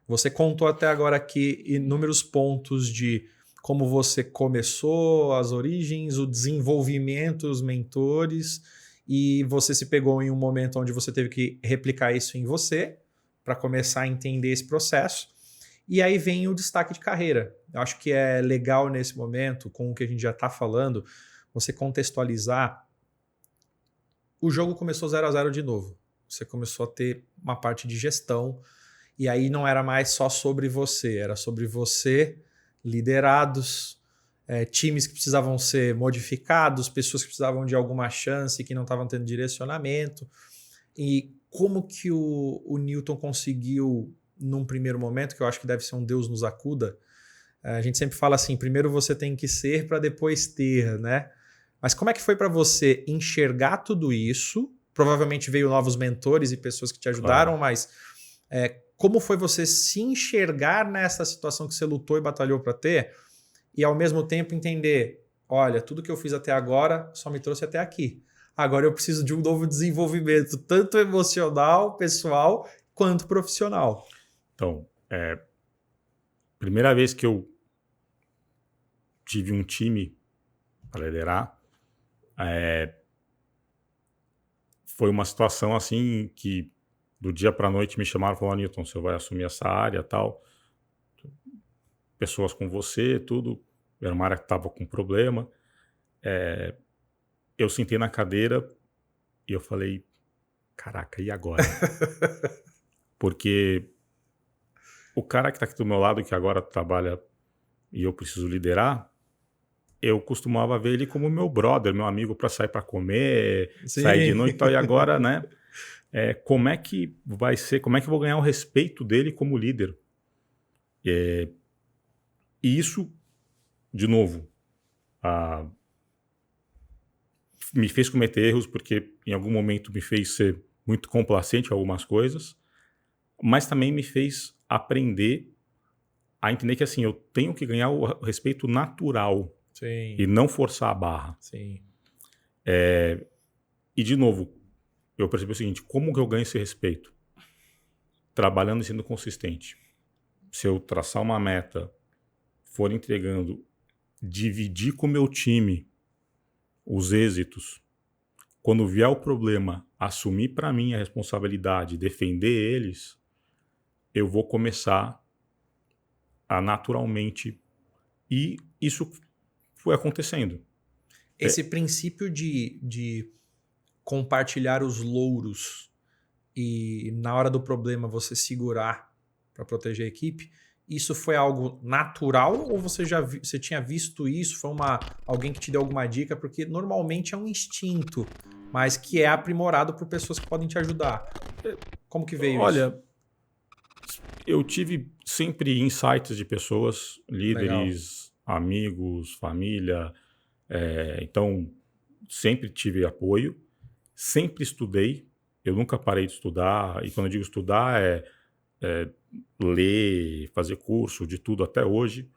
Você contou até agora aqui inúmeros pontos de como você começou, as origens, o desenvolvimento, os mentores, e você se pegou em um momento onde você teve que replicar isso em você para começar a entender esse processo. E aí vem o destaque de carreira. Eu acho que é legal nesse momento, com o que a gente já está falando, você contextualizar. O jogo começou 0-0 de novo. Você começou a ter uma parte de gestão, e aí não era mais só sobre você, era sobre você, liderados, times que precisavam ser modificados, pessoas que precisavam de alguma chance, que não estavam tendo direcionamento. E como que o Newton conseguiu, num primeiro momento, que eu acho que deve ser um Deus nos acuda, a gente sempre fala assim, primeiro você tem que ser para depois ter, né? Mas como é que foi para você enxergar tudo isso? Provavelmente veio novos mentores e pessoas que te ajudaram, mas como foi você se enxergar nessa situação que você lutou e batalhou para ter e ao mesmo tempo entender, olha, tudo que eu fiz até agora só me trouxe até aqui. Agora eu preciso de um novo desenvolvimento, tanto emocional, pessoal, quanto profissional. Então, primeira vez que eu tive um time para liderar, foi uma situação assim que do dia para a noite me chamaram e falaram, Newton, você vai assumir essa área tal, pessoas com você, tudo, era uma área que estava com problema, eu sentei na cadeira e eu falei, caraca, e agora? Porque o cara que está aqui do meu lado, que agora trabalha e eu preciso liderar, eu costumava ver ele como meu brother, meu amigo para sair para comer, sair de noite e tal, e agora, né? Como é que vai ser, como é que eu vou ganhar o respeito dele como líder? E isso, de novo, me fez cometer erros, porque em algum momento me fez ser muito complacente em algumas coisas, mas também me fez aprender a entender que assim, eu tenho que ganhar o respeito natural. Sim. E não forçar a barra. Sim. E, de novo, eu percebi o seguinte, como que eu ganho esse respeito? Trabalhando e sendo consistente. Se eu traçar uma meta, for entregando, dividir com o meu time os êxitos, quando vier o problema, assumir para mim a responsabilidade, defender eles, eu vou começar a naturalmente... E isso foi acontecendo. Esse princípio de compartilhar os louros e na hora do problema você segurar para proteger a equipe, isso foi algo natural ou você você tinha visto isso? Foi alguém que te deu alguma dica? Porque normalmente é um instinto, mas que é aprimorado por pessoas que podem te ajudar. Como que veio isso? Olha, eu tive sempre insights de pessoas, líderes, amigos, família, Então, sempre tive apoio, sempre estudei, eu nunca parei de estudar, e quando eu digo estudar ler, fazer curso, de tudo até hoje,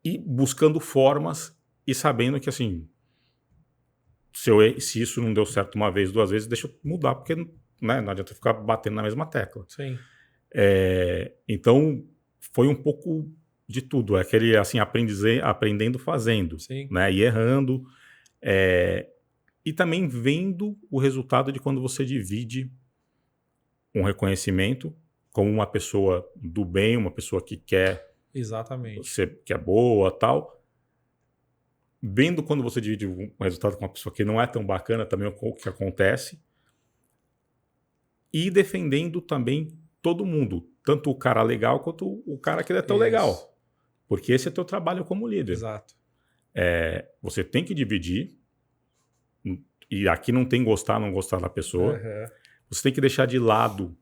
e buscando formas e sabendo que, assim, se isso não deu certo uma vez, 2 vezes, deixa eu mudar, porque né, não adianta ficar batendo na mesma tecla. Sim. Então, foi um pouco de tudo, aquele assim, aprendendo fazendo, Sim. né, e errando, e também vendo o resultado de quando você divide um reconhecimento como uma pessoa do bem, uma pessoa que quer Exatamente. que é boa, tal. Vendo quando você divide um resultado com uma pessoa que não é tão bacana, também o que acontece. E defendendo também todo mundo, tanto o cara legal quanto o cara que não é tão legal. Porque esse é teu trabalho como líder. Exato. Você tem que dividir, e aqui não tem gostar, não gostar da pessoa. Uhum. Você tem que deixar de lado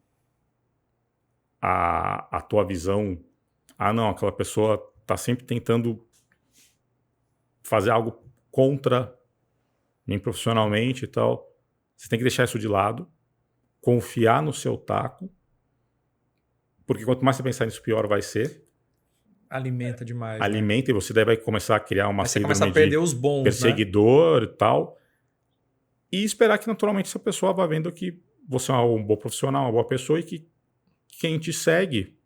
a tua visão. Não, aquela pessoa está sempre tentando fazer algo contra mim profissionalmente e tal. Você tem que deixar isso de lado, confiar no seu taco, porque quanto mais você pensar nisso, pior vai ser. Alimenta demais. Alimenta, né? E você daí vai começar a criar uma síndrome começa a perder os bons, perseguidor, né? E tal. E esperar que naturalmente essa pessoa vá vendo que você é um bom profissional, uma boa pessoa, e que quem te segue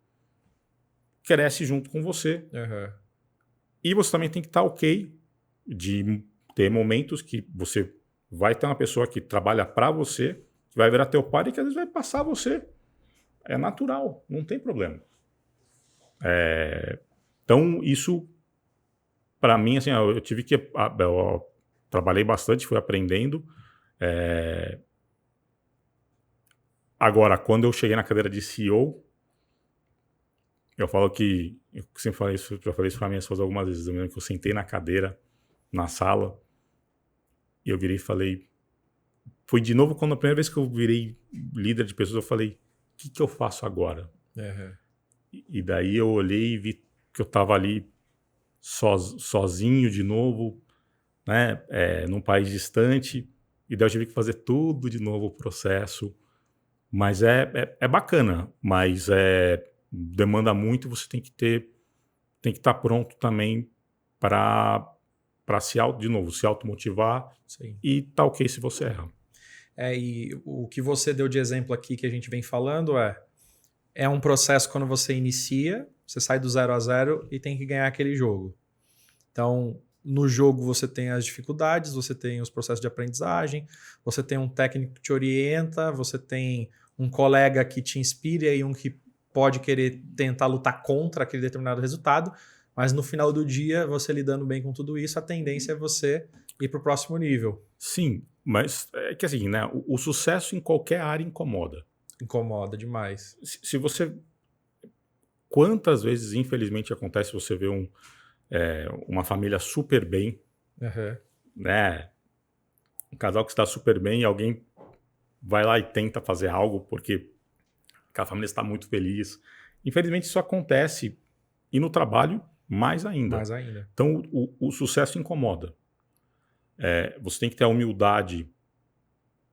cresce junto com você. Uhum. E você também tem que estar ok de ter momentos que você vai ter uma pessoa que trabalha para você, que vai virar teu pai e que às vezes vai passar você. É natural, não tem problema. Então, isso, para mim, assim, eu tive que... Eu trabalhei bastante, fui aprendendo. Agora, quando eu cheguei na cadeira de CEO, eu falo que... Eu sempre falei isso, já falei isso para minhas esposa algumas vezes. Eu lembro que eu sentei na cadeira, na sala, e eu virei e falei... Foi de novo quando a primeira vez que eu virei líder de pessoas, eu falei, o que eu faço agora? Uhum. E daí eu olhei e vi que eu estava ali sozinho de novo, né, num país distante, e daí eu tive que fazer tudo de novo o processo. Mas é bacana, mas demanda muito, você tem que estar pronto também para se automotivar. Sim. E tá ok se você erra. E o que você deu de exemplo aqui que a gente vem falando é um processo quando você inicia, você sai do 0 a 0 e tem que ganhar aquele jogo. Então, no jogo você tem as dificuldades, você tem os processos de aprendizagem, você tem um técnico que te orienta, você tem um colega que te inspira e um que pode querer tentar lutar contra aquele determinado resultado, mas no final do dia, você lidando bem com tudo isso, a tendência é você ir para o próximo nível. Sim, mas é que assim, né? O sucesso em qualquer área incomoda. Incomoda demais. Se você... Quantas vezes, infelizmente, acontece você ver uma família super bem, né? Um casal que está super bem e alguém vai lá e tenta fazer algo porque a família está muito feliz. Infelizmente, isso acontece. E no trabalho, mais ainda. Mais ainda. Então, o sucesso incomoda. Você tem que ter a humildade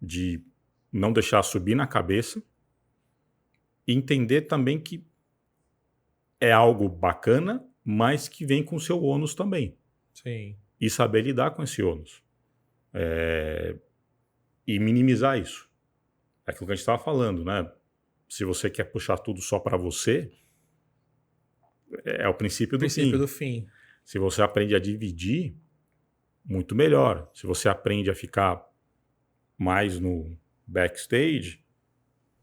de não deixar subir na cabeça e entender também que é algo bacana, mas que vem com seu ônus também. Sim. E saber lidar com esse ônus. E minimizar isso. É aquilo que a gente estava falando, né? Se você quer puxar tudo só para você, é o princípio do fim. Se você aprende a dividir, muito melhor. Se você aprende a ficar mais no backstage,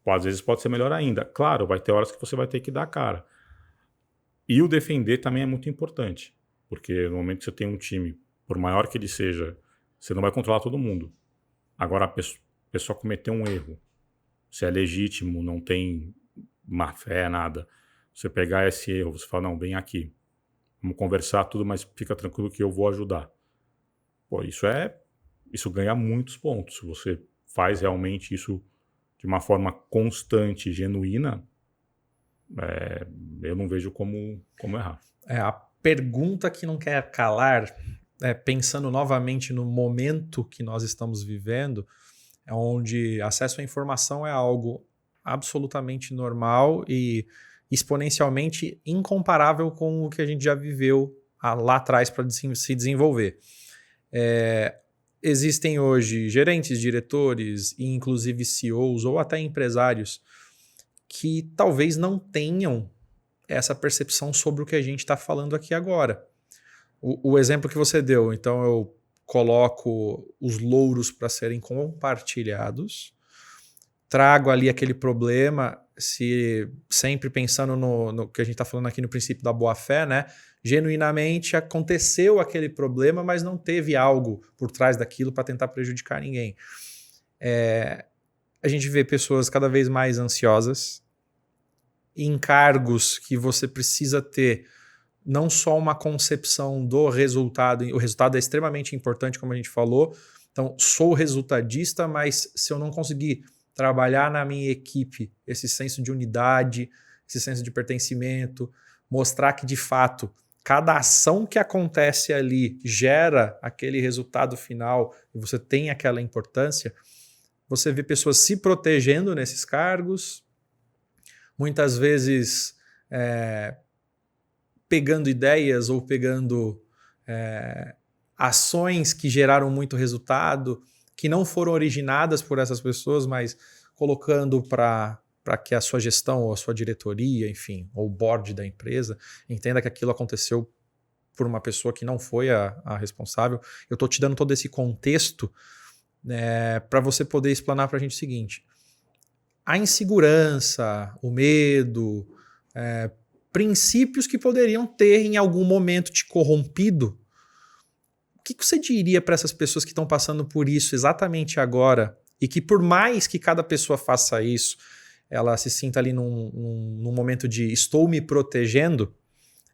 às vezes pode ser melhor ainda. Claro, vai ter horas que você vai ter que dar a cara. E o defender também é muito importante, porque no momento que você tem um time, por maior que ele seja, você não vai controlar todo mundo. Agora, a pessoa cometeu um erro, se é legítimo, não tem má fé, nada. Você pegar esse erro, você fala, não, vem aqui, vamos conversar tudo, mas fica tranquilo que eu vou ajudar. Pô, isso ganha muitos pontos. Se você faz realmente isso de uma forma constante, genuína, eu não vejo como errar. pergunta que não quer calar, pensando novamente no momento que nós estamos vivendo, onde acesso à informação é algo absolutamente normal e exponencialmente incomparável com o que a gente já viveu lá atrás para se desenvolver. Existem hoje gerentes, diretores e inclusive CEOs ou até empresários que talvez não tenham essa percepção sobre o que a gente está falando aqui agora. O exemplo que você deu, então eu coloco os louros para serem compartilhados, trago ali aquele problema, sempre pensando no que a gente está falando aqui no princípio da boa-fé, né? Genuinamente aconteceu aquele problema, mas não teve algo por trás daquilo para tentar prejudicar ninguém. A gente vê pessoas cada vez mais ansiosas, em cargos que você precisa ter não só uma concepção do resultado, o resultado é extremamente importante, como a gente falou, então sou resultadista, mas se eu não conseguir trabalhar na minha equipe esse senso de unidade, esse senso de pertencimento, mostrar que de fato cada ação que acontece ali gera aquele resultado final e você tem aquela importância, você vê pessoas se protegendo nesses cargos, muitas vezes pegando ideias ou pegando ações que geraram muito resultado, que não foram originadas por essas pessoas, mas colocando para que a sua gestão ou a sua diretoria, enfim, ou o board da empresa, entenda que aquilo aconteceu por uma pessoa que não foi a responsável. Eu estou te dando todo esse contexto para você poder explanar para a gente o seguinte: a insegurança, o medo, princípios que poderiam ter em algum momento te corrompido, o que você diria para essas pessoas que estão passando por isso exatamente agora e que por mais que cada pessoa faça isso, ela se sinta ali num momento de estou me protegendo,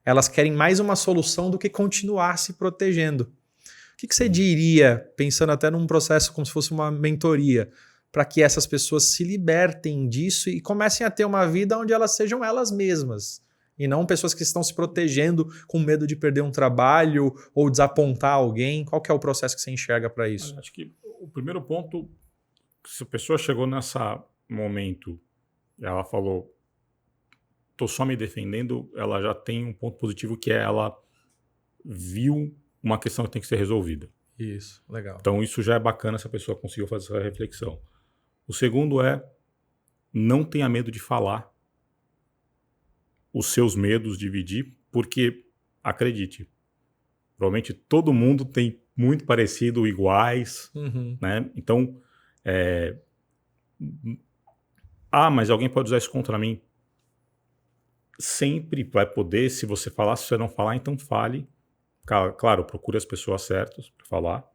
elas querem mais uma solução do que continuar se protegendo. O que você diria, pensando até num processo como se fosse uma mentoria, para que essas pessoas se libertem disso e comecem a ter uma vida onde elas sejam elas mesmas? E não pessoas que estão se protegendo com medo de perder um trabalho ou desapontar alguém. Qual que é o processo que você enxerga para isso? Acho que o primeiro ponto, se a pessoa chegou nesse momento e ela falou, estou só me defendendo, ela já tem um ponto positivo que é ela viu uma questão que tem que ser resolvida. Isso, legal. Então isso já é bacana se a pessoa conseguiu fazer essa reflexão. O segundo é, não tenha medo de falar os seus medos, dividir, porque, acredite, provavelmente todo mundo tem muito parecido, iguais, né? Então, mas alguém pode usar isso contra mim. Sempre vai poder, se você falar, se você não falar, então fale. Claro, procure as pessoas certas para falar,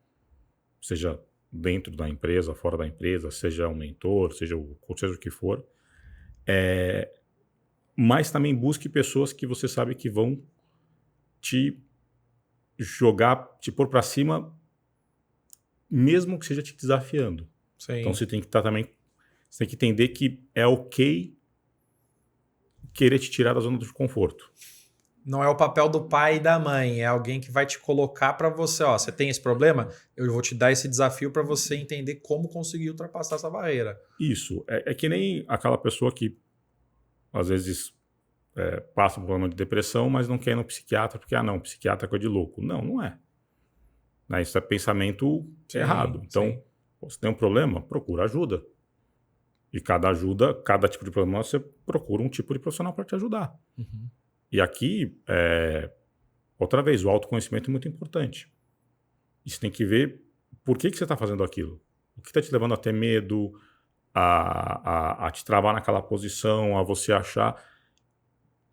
seja dentro da empresa, fora da empresa, seja um mentor, seja o que for. Mas também busque pessoas que você sabe que vão te jogar, te pôr para cima, mesmo que seja te desafiando. Sim. Então você tem que estar também, você tem que entender que é ok querer te tirar da zona de conforto. Não é o papel do pai e da mãe, é alguém que vai te colocar para você, você tem esse problema? Eu vou te dar esse desafio para você entender como conseguir ultrapassar essa barreira. Isso, é que nem aquela pessoa que às vezes passa por um problema de depressão, mas não quer ir no psiquiatra porque, psiquiatra é coisa de louco. Não é. Isso é pensamento errado. Então, você tem um problema, procura ajuda. E cada tipo de problema, você procura um tipo de profissional para te ajudar. Uhum. E aqui, outra vez, o autoconhecimento é muito importante. E você tem que ver por que você está fazendo aquilo. O que está te levando a ter medo, a te travar naquela posição, a você achar.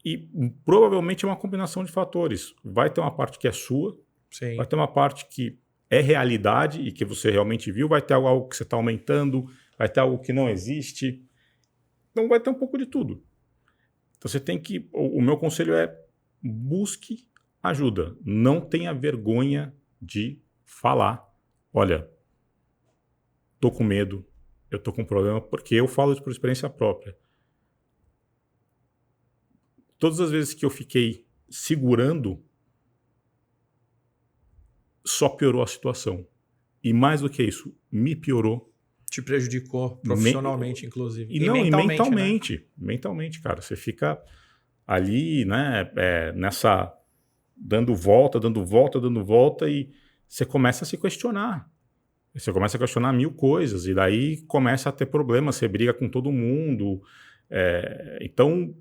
E provavelmente é uma combinação de fatores. Vai ter uma parte que é sua, Sim. Vai ter uma parte que é realidade e que você realmente viu, vai ter algo que você está aumentando, vai ter algo que não existe. Então vai ter um pouco de tudo. Então você tem que... O meu conselho é busque ajuda. Não tenha vergonha de falar. Olha, tô com medo, eu tô com problema, porque eu falo isso por experiência própria. Todas as vezes que eu fiquei segurando só piorou a situação. E mais do que isso, me piorou. Te prejudicou profissionalmente, inclusive. E mentalmente. Né? Mentalmente, cara. Você fica ali, né, nessa... dando volta, e você começa a se questionar. Você começa a questionar 1000 coisas, e daí começa a ter problemas, você briga com todo mundo. Então,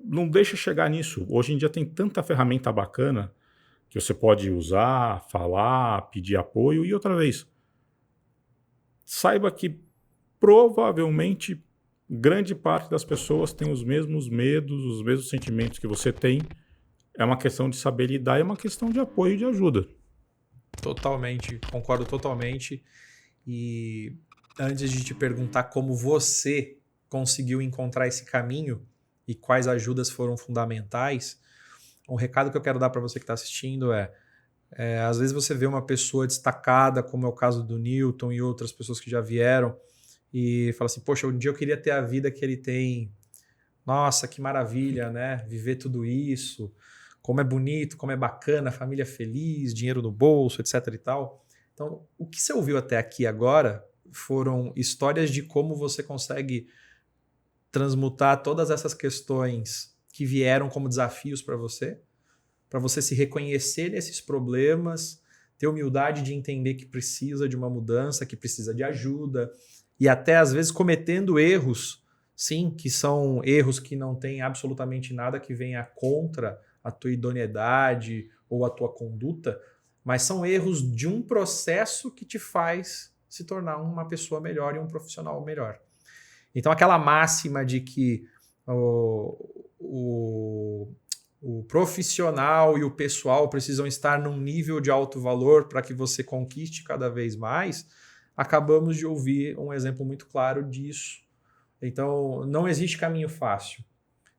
não deixa chegar nisso. Hoje em dia tem tanta ferramenta bacana que você pode usar, falar, pedir apoio. E outra vez, saiba que provavelmente grande parte das pessoas tem os mesmos medos, os mesmos sentimentos que você tem. É uma questão de saber lidar, é uma questão de apoio e de ajuda. Totalmente, concordo totalmente. E antes de te perguntar como você conseguiu encontrar esse caminho e quais ajudas foram fundamentais, um recado que eu quero dar para você que está assistindo às vezes você vê uma pessoa destacada, como é o caso do Newton e outras pessoas que já vieram, e fala assim, poxa, um dia eu queria ter a vida que ele tem. Nossa, que maravilha, né? Viver tudo isso, como é bonito, como é bacana, família feliz, dinheiro no bolso, etc e tal. Então, o que você ouviu até aqui agora foram histórias de como você consegue transmutar todas essas questões que vieram como desafios para você se reconhecer nesses problemas, ter humildade de entender que precisa de uma mudança, que precisa de ajuda, e até às vezes cometendo erros, sim, que são erros que não têm absolutamente nada que venha contra a tua idoneidade ou a tua conduta, mas são erros de um processo que te faz se tornar uma pessoa melhor e um profissional melhor. Então aquela máxima de que o profissional e o pessoal precisam estar num nível de alto valor para que você conquiste cada vez mais, acabamos de ouvir um exemplo muito claro disso. Então, não existe caminho fácil.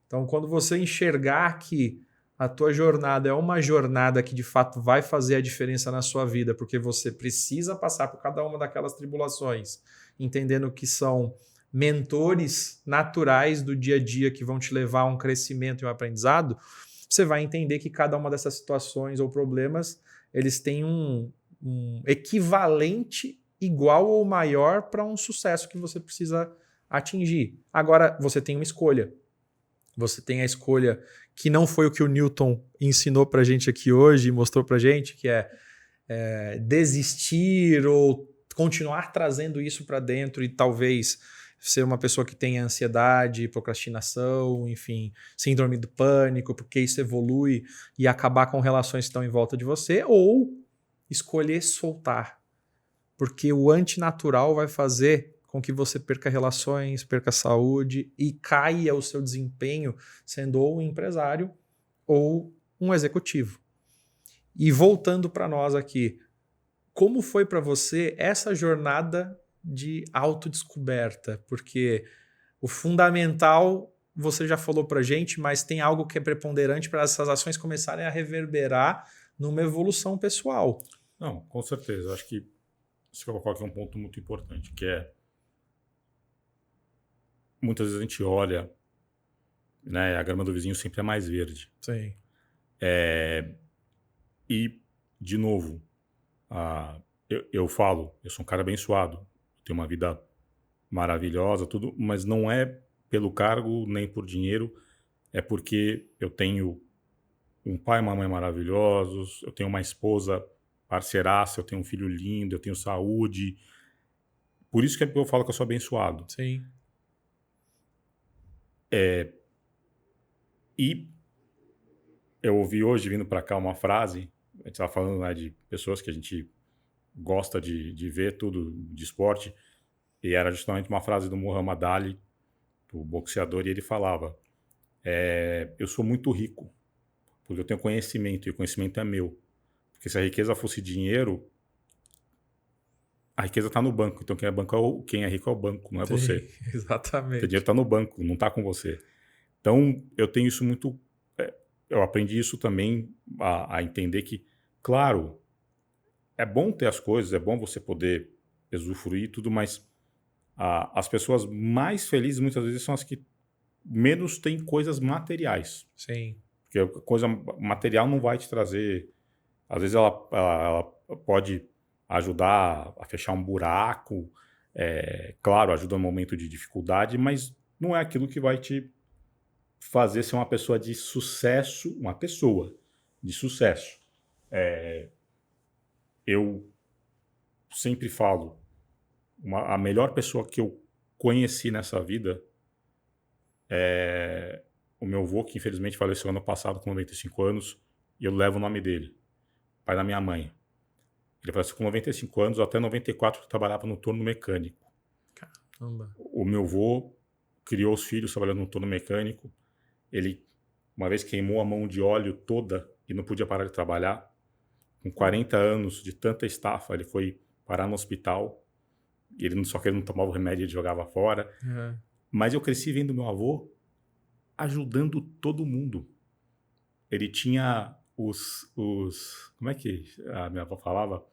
Então, quando você enxergar que a tua jornada é uma jornada que de fato vai fazer a diferença na sua vida, porque você precisa passar por cada uma daquelas tribulações, entendendo que são mentores naturais do dia a dia que vão te levar a um crescimento e um aprendizado, você vai entender que cada uma dessas situações ou problemas, eles têm um equivalente igual ou maior para um sucesso que você precisa atingir. Agora, você tem uma escolha. Você tem a escolha que não foi o que o Newton ensinou para a gente aqui hoje e mostrou para a gente, que é desistir ou continuar trazendo isso para dentro e talvez ser uma pessoa que tenha ansiedade, procrastinação, enfim, síndrome do pânico, porque isso evolui e acabar com relações que estão em volta de você, ou escolher soltar, porque o antinatural vai fazer com que você perca relações, perca saúde e caia o seu desempenho sendo ou um empresário ou um executivo. E voltando para nós aqui, como foi para você essa jornada de autodescoberta? Porque o fundamental você já falou para a gente, mas tem algo que é preponderante para essas ações começarem a reverberar numa evolução pessoal. Não, com certeza. Acho que você colocou aqui um ponto muito importante, que é muitas vezes a gente olha, né, a grama do vizinho sempre é mais verde. Sim. E, de novo, eu falo, eu sou um cara abençoado, tenho uma vida maravilhosa, tudo, mas não é pelo cargo nem por dinheiro, é porque eu tenho um pai e uma mãe maravilhosos, eu tenho uma esposa parceiraça, eu tenho um filho lindo, eu tenho saúde. Por isso que eu falo que eu sou abençoado. Sim. E eu ouvi hoje, vindo para cá, uma frase, a gente estava falando, né, de pessoas que a gente gosta de ver tudo de esporte, e era justamente uma frase do Muhammad Ali, do boxeador, e ele falava, eu sou muito rico, porque eu tenho conhecimento, e o conhecimento é meu. Porque se a riqueza fosse dinheiro, a riqueza está no banco, então quem é rico é o banco, não é você. Exatamente. O dinheiro está no banco, não está com você. Então, eu tenho isso muito... eu aprendi isso também a entender que, claro, é bom ter as coisas, é bom você poder usufruir tudo, mas as pessoas mais felizes muitas vezes são as que menos têm coisas materiais. Sim. Porque a coisa material não vai te trazer Às vezes ela pode ajudar a fechar um buraco, claro, ajuda no momento de dificuldade, mas não é aquilo que vai te fazer ser uma pessoa de sucesso, uma pessoa de sucesso. Eu sempre falo, a melhor pessoa que eu conheci nessa vida é o meu avô, que infelizmente faleceu ano passado com 95 anos, e eu levo o nome dele, pai da minha mãe. Ele faleceu com 95 anos, até 94 ele trabalhava no torno mecânico. Caramba. O meu avô criou os filhos trabalhando no torno mecânico. Ele, uma vez, queimou a mão de óleo toda e não podia parar de trabalhar. Com 40 anos de tanta estafa, ele foi parar no hospital. Só que ele não tomava o remédio, ele jogava fora. Uhum. Mas eu cresci vendo meu avô ajudando todo mundo. Ele tinha como é que a minha avó falava?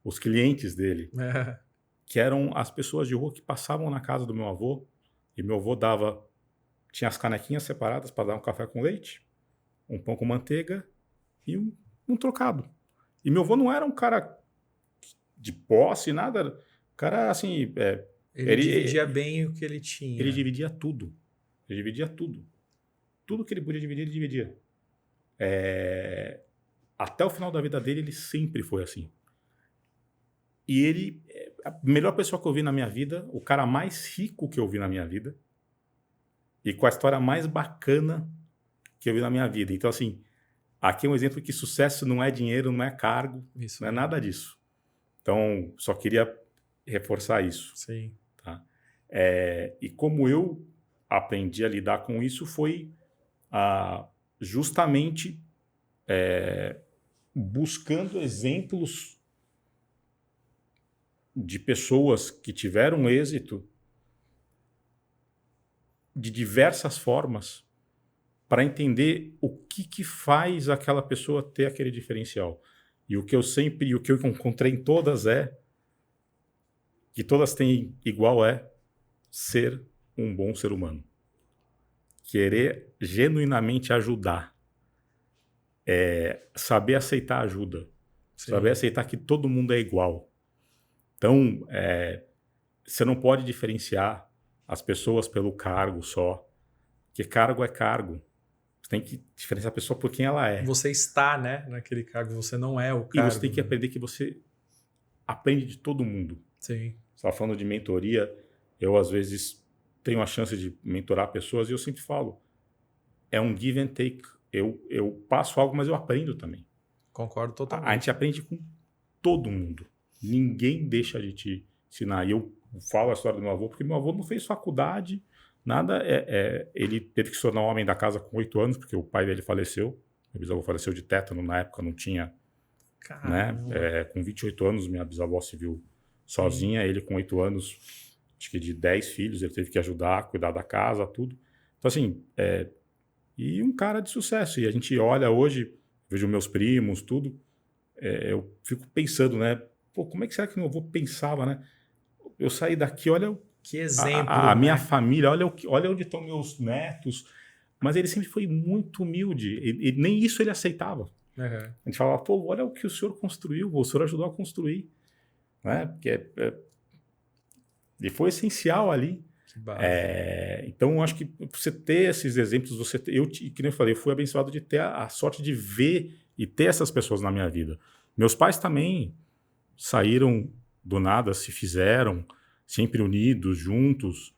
Os clientes dele, que eram as pessoas de rua que passavam na casa do meu avô, e meu avô tinha as canequinhas separadas para dar um café com leite, um pão com manteiga e um trocado. E meu avô não era um cara de posse, nada. O cara, assim... Ele dividia bem o que ele tinha. Ele dividia tudo. Ele dividia tudo. Tudo que ele podia dividir, ele dividia. Até o final da vida dele, ele sempre foi assim. E ele, a melhor pessoa que eu vi na minha vida, o cara mais rico que eu vi na minha vida, e com a história mais bacana que eu vi na minha vida. Então, assim, aqui é um exemplo que sucesso não é dinheiro, não é cargo, não é nada disso. Então, só queria reforçar isso. Sim. Tá? E como eu aprendi a lidar com isso foi justamente buscando exemplos de pessoas que tiveram êxito de diversas formas para entender o que faz aquela pessoa ter aquele diferencial. E o que eu encontrei em todas que todas têm igual ser um bom ser humano. Querer genuinamente ajudar. Saber aceitar ajuda. Sim. Saber aceitar que todo mundo é igual. Então, você não pode diferenciar as pessoas pelo cargo só. Porque cargo é cargo. Você tem que diferenciar a pessoa por quem ela é. Você está, né, naquele cargo, você não é o cargo. E você tem que aprender que você aprende de todo mundo. Sim. Você estava falando de mentoria, eu às vezes tenho a chance de mentorar pessoas e eu sempre falo, é um give and take. Eu passo algo, mas eu aprendo também. Concordo totalmente. A gente aprende com todo mundo. Ninguém deixa de te ensinar. E eu falo a história do meu avô, porque meu avô não fez faculdade, nada. Ele teve que se tornar um homem da casa com 8 anos, porque o pai dele faleceu. Meu bisavô faleceu de tétano, na época não tinha. Né? Com 28 anos, minha bisavó se viu sozinha. Ele com 8 anos, acho que de 10 filhos, ele teve que ajudar, cuidar da casa, tudo. Então, assim, e um cara de sucesso. E a gente olha hoje, vejo meus primos, tudo, eu fico pensando, né? Pô, como é que será que meu avô pensava, né? Eu saí daqui, olha que exemplo, a minha família, olha onde estão meus netos. Mas ele sempre foi muito humilde. E nem isso ele aceitava. Uhum. A gente falava, pô, olha o que o senhor construiu, o senhor ajudou a construir. Né? Porque e foi essencial ali. Então, eu acho que você ter esses exemplos, que nem eu falei, eu fui abençoado de ter a sorte de ver e ter essas pessoas na minha vida. Meus pais também saíram do nada, se fizeram, sempre unidos, juntos.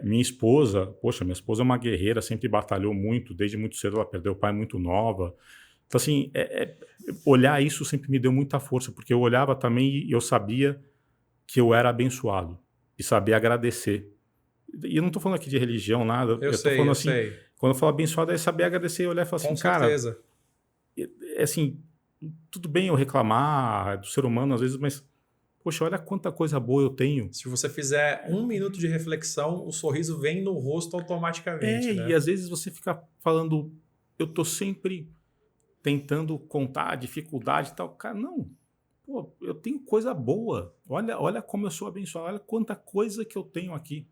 Minha esposa é uma guerreira, sempre batalhou muito, desde muito cedo ela perdeu o pai muito nova. Então, assim, olhar isso sempre me deu muita força, porque eu olhava também e eu sabia que eu era abençoado e saber agradecer. E eu não estou falando aqui de religião, nada. Eu estou falando assim, quando eu falo abençoado, é saber agradecer e olhar e falar assim, cara, assim, tudo bem eu reclamar do ser humano às vezes, mas, poxa, olha quanta coisa boa eu tenho. Se você fizer 1 minuto de reflexão, o sorriso vem no rosto automaticamente. Né? E às vezes você fica falando, eu estou sempre tentando contar a dificuldade e tal. Cara, não. Pô, eu tenho coisa boa. Olha como eu sou abençoado. Olha quanta coisa que eu tenho aqui.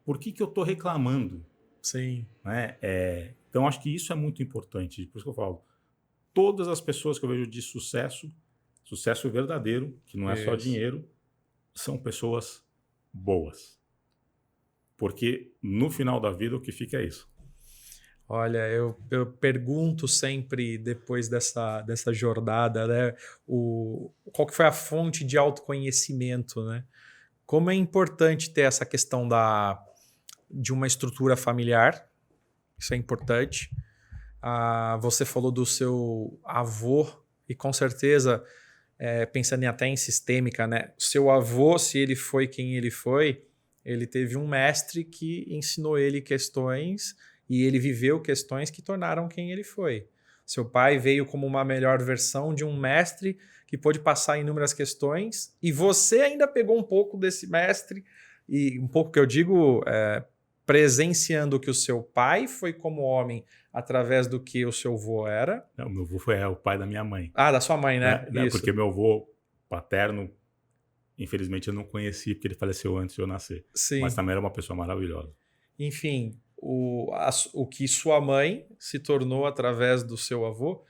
Por que eu estou reclamando? Sim. Né? Então, acho que isso é muito importante. Por isso que eu falo, todas as pessoas que eu vejo de sucesso, sucesso verdadeiro, que não é só Isso. dinheiro, são pessoas boas. Porque no final da vida o que fica é isso. Olha, eu pergunto sempre depois dessa jornada, né, qual que foi a fonte de autoconhecimento, né? Como é importante ter essa questão de uma estrutura familiar, isso é importante. Você falou do seu avô, e com certeza, pensando até em sistêmica, né? Seu avô, se ele foi quem ele foi, ele teve um mestre que ensinou ele questões e ele viveu questões que tornaram quem ele foi. Seu pai veio como uma melhor versão de um mestre que pôde passar inúmeras questões e você ainda pegou um pouco desse mestre e um pouco que eu digo presenciando que o seu pai foi como homem através do que o seu avô era. O meu avô foi o pai da minha mãe. Da sua mãe, né? Isso. Porque meu avô paterno, infelizmente, eu não conheci porque ele faleceu antes de eu nascer. Sim. Mas também era uma pessoa maravilhosa. Enfim, o que sua mãe se tornou através do seu avô.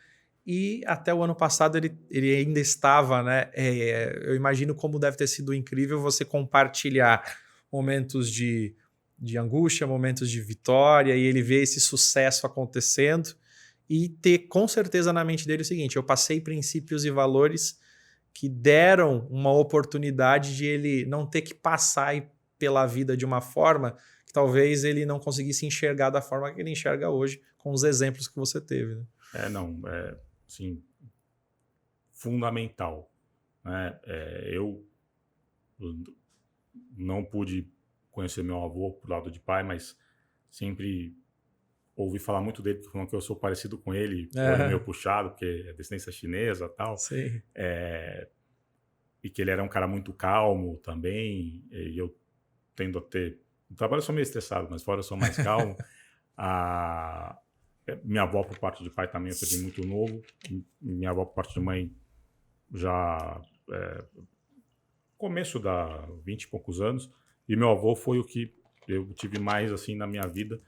E até o ano passado ele ainda estava, né? Eu imagino como deve ter sido incrível você compartilhar momentos de angústia, momentos de vitória, e ele ver esse sucesso acontecendo e ter com certeza na mente dele o seguinte: eu passei princípios e valores que deram uma oportunidade de ele não ter que passar pela vida de uma forma que talvez ele não conseguisse enxergar da forma que ele enxerga hoje, com os exemplos que você teve. Né? Assim, fundamental. Né? Eu não pude conhecer meu avô por lado de pai, mas sempre ouvi falar muito dele, porque falam que eu sou parecido com ele, olho meio puxado, porque é descendência chinesa e tal. Sim. E que ele era um cara muito calmo também, e eu tendo a ter... No trabalho eu sou meio estressado, mas fora eu sou mais calmo. Minha avó, por parte de pai, também eu perdi muito novo. Minha avó, por parte de mãe, já começo da 20 e poucos anos. E meu avô foi o que eu tive mais assim na minha vida.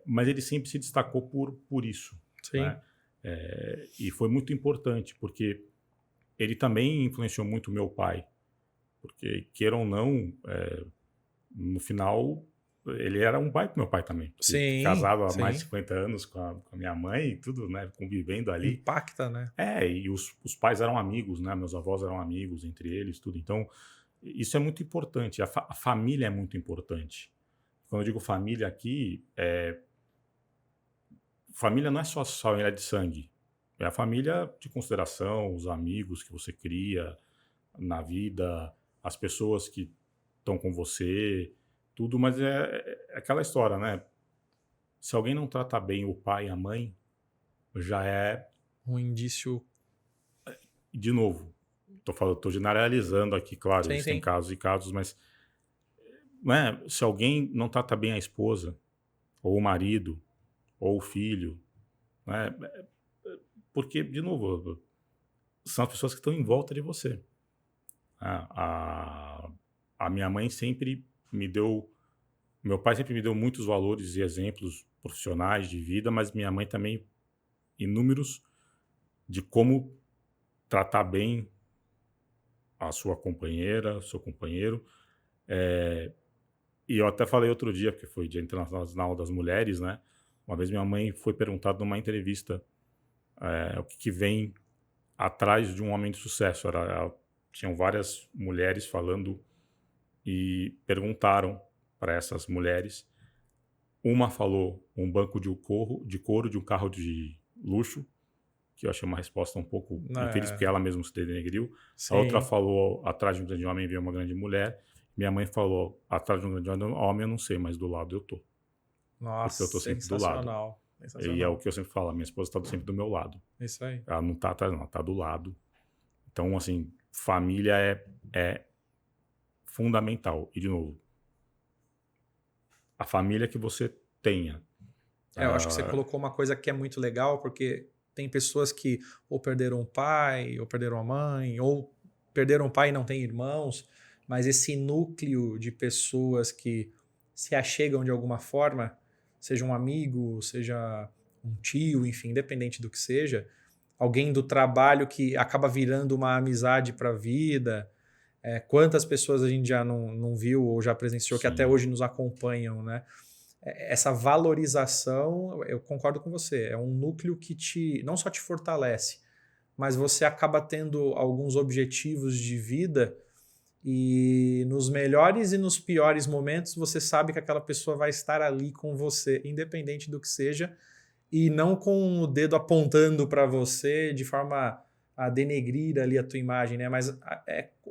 Mas ele sempre se destacou por isso. Sim. Né? E foi muito importante, porque ele também influenciou muito meu pai. Porque, queira ou não, no final... Ele era um pai pro meu pai também. Sim, casado há mais de 50 anos com a minha mãe e tudo, né? Convivendo ali. Impacta, né? E os pais eram amigos, né? Meus avós eram amigos entre eles, tudo. Então, isso é muito importante. A família é muito importante. Quando eu digo família aqui, família não é só a família de sangue. É a família de consideração, os amigos que você cria na vida, as pessoas que estão com você... Tudo, mas é aquela história, né? Se alguém não trata bem o pai e a mãe, já é... um indício... De novo, tô generalizando aqui, claro, Sim, existem sim. casos e casos, mas né? Se alguém não trata bem a esposa, ou o marido, ou o filho, né? Porque, de novo, são as pessoas que estão em volta de você. A minha mãe sempre... Meu pai sempre me deu muitos valores e exemplos profissionais de vida, mas minha mãe também inúmeros de como tratar bem a sua companheira, seu companheiro. E eu até falei outro dia, porque foi Dia Internacional das Mulheres, né? Uma vez minha mãe foi perguntada numa entrevista o que vem atrás de um homem de sucesso. Tinham várias mulheres falando e perguntaram para essas mulheres. Uma falou um banco de couro de um carro de luxo, que eu achei uma resposta um pouco infeliz, porque ela mesma se denegriu. Sim. A outra falou, atrás de um grande homem veio uma grande mulher. Minha mãe falou, atrás de um grande homem eu não sei, mas do lado eu tô. Nossa, porque eu tô sempre do lado. E é o que eu sempre falo, minha esposa tá sempre do meu lado. Isso aí. Ela não tá atrás, não, ela tá do lado. Então, assim, família é fundamental. E, de novo, a família que você tenha. Eu acho que você colocou uma coisa que é muito legal, porque tem pessoas que ou perderam o pai, ou perderam a mãe, ou perderam o pai e não têm irmãos, mas esse núcleo de pessoas que se achegam de alguma forma, seja um amigo, seja um tio, enfim, independente do que seja, alguém do trabalho que acaba virando uma amizade para a vida. Quantas pessoas a gente já não viu ou já presenciou que até hoje nos acompanham, né? Essa valorização, eu concordo com você, é um núcleo que não só te fortalece, mas você acaba tendo alguns objetivos de vida e nos melhores e nos piores momentos você sabe que aquela pessoa vai estar ali com você, independente do que seja, e não com o dedo apontando para você de forma a denegrir ali a tua imagem, né? Mas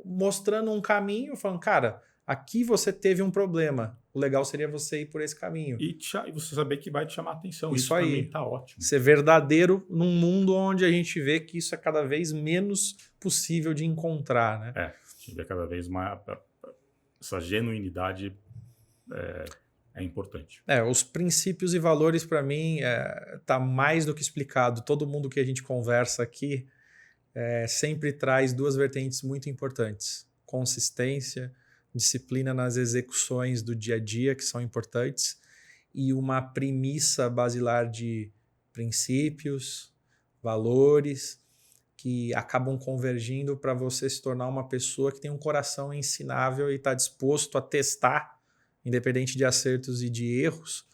mostrando um caminho, falando, cara, aqui você teve um problema. O legal seria você ir por esse caminho. E você saber que vai te chamar atenção. Isso Isso aí. também tá ótimo. Ser verdadeiro num mundo onde a gente vê que isso é cada vez menos possível de encontrar, né? A gente vê cada vez mais essa genuinidade é importante. Os princípios e valores, para mim, tá mais do que explicado. Todo mundo que a gente conversa aqui sempre traz duas vertentes muito importantes. Consistência, disciplina nas execuções do dia a dia, que são importantes, e uma premissa basilar de princípios, valores, que acabam convergindo para você se tornar uma pessoa que tem um coração ensinável e está disposto a testar, independente de acertos e de erros,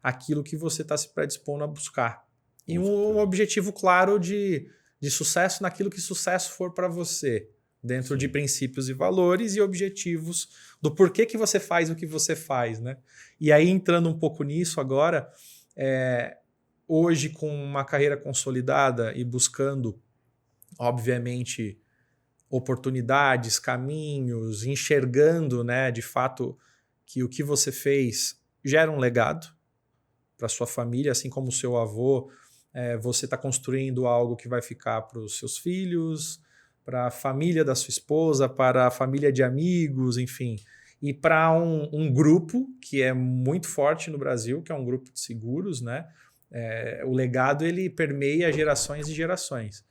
aquilo que você está se predispondo a buscar. E um objetivo claro de sucesso naquilo que sucesso for para você, dentro de princípios e valores e objetivos do porquê que você faz o que você faz, né? E aí, entrando um pouco nisso agora, hoje com uma carreira consolidada e buscando, obviamente, oportunidades, caminhos, enxergando, né, de fato, que o que você fez gera um legado para sua família, assim como o seu avô, você está construindo algo que vai ficar para os seus filhos, para a família da sua esposa, para a família de amigos, enfim. E para um grupo que é muito forte no Brasil, que é um grupo de seguros, né? O legado ele permeia gerações e gerações.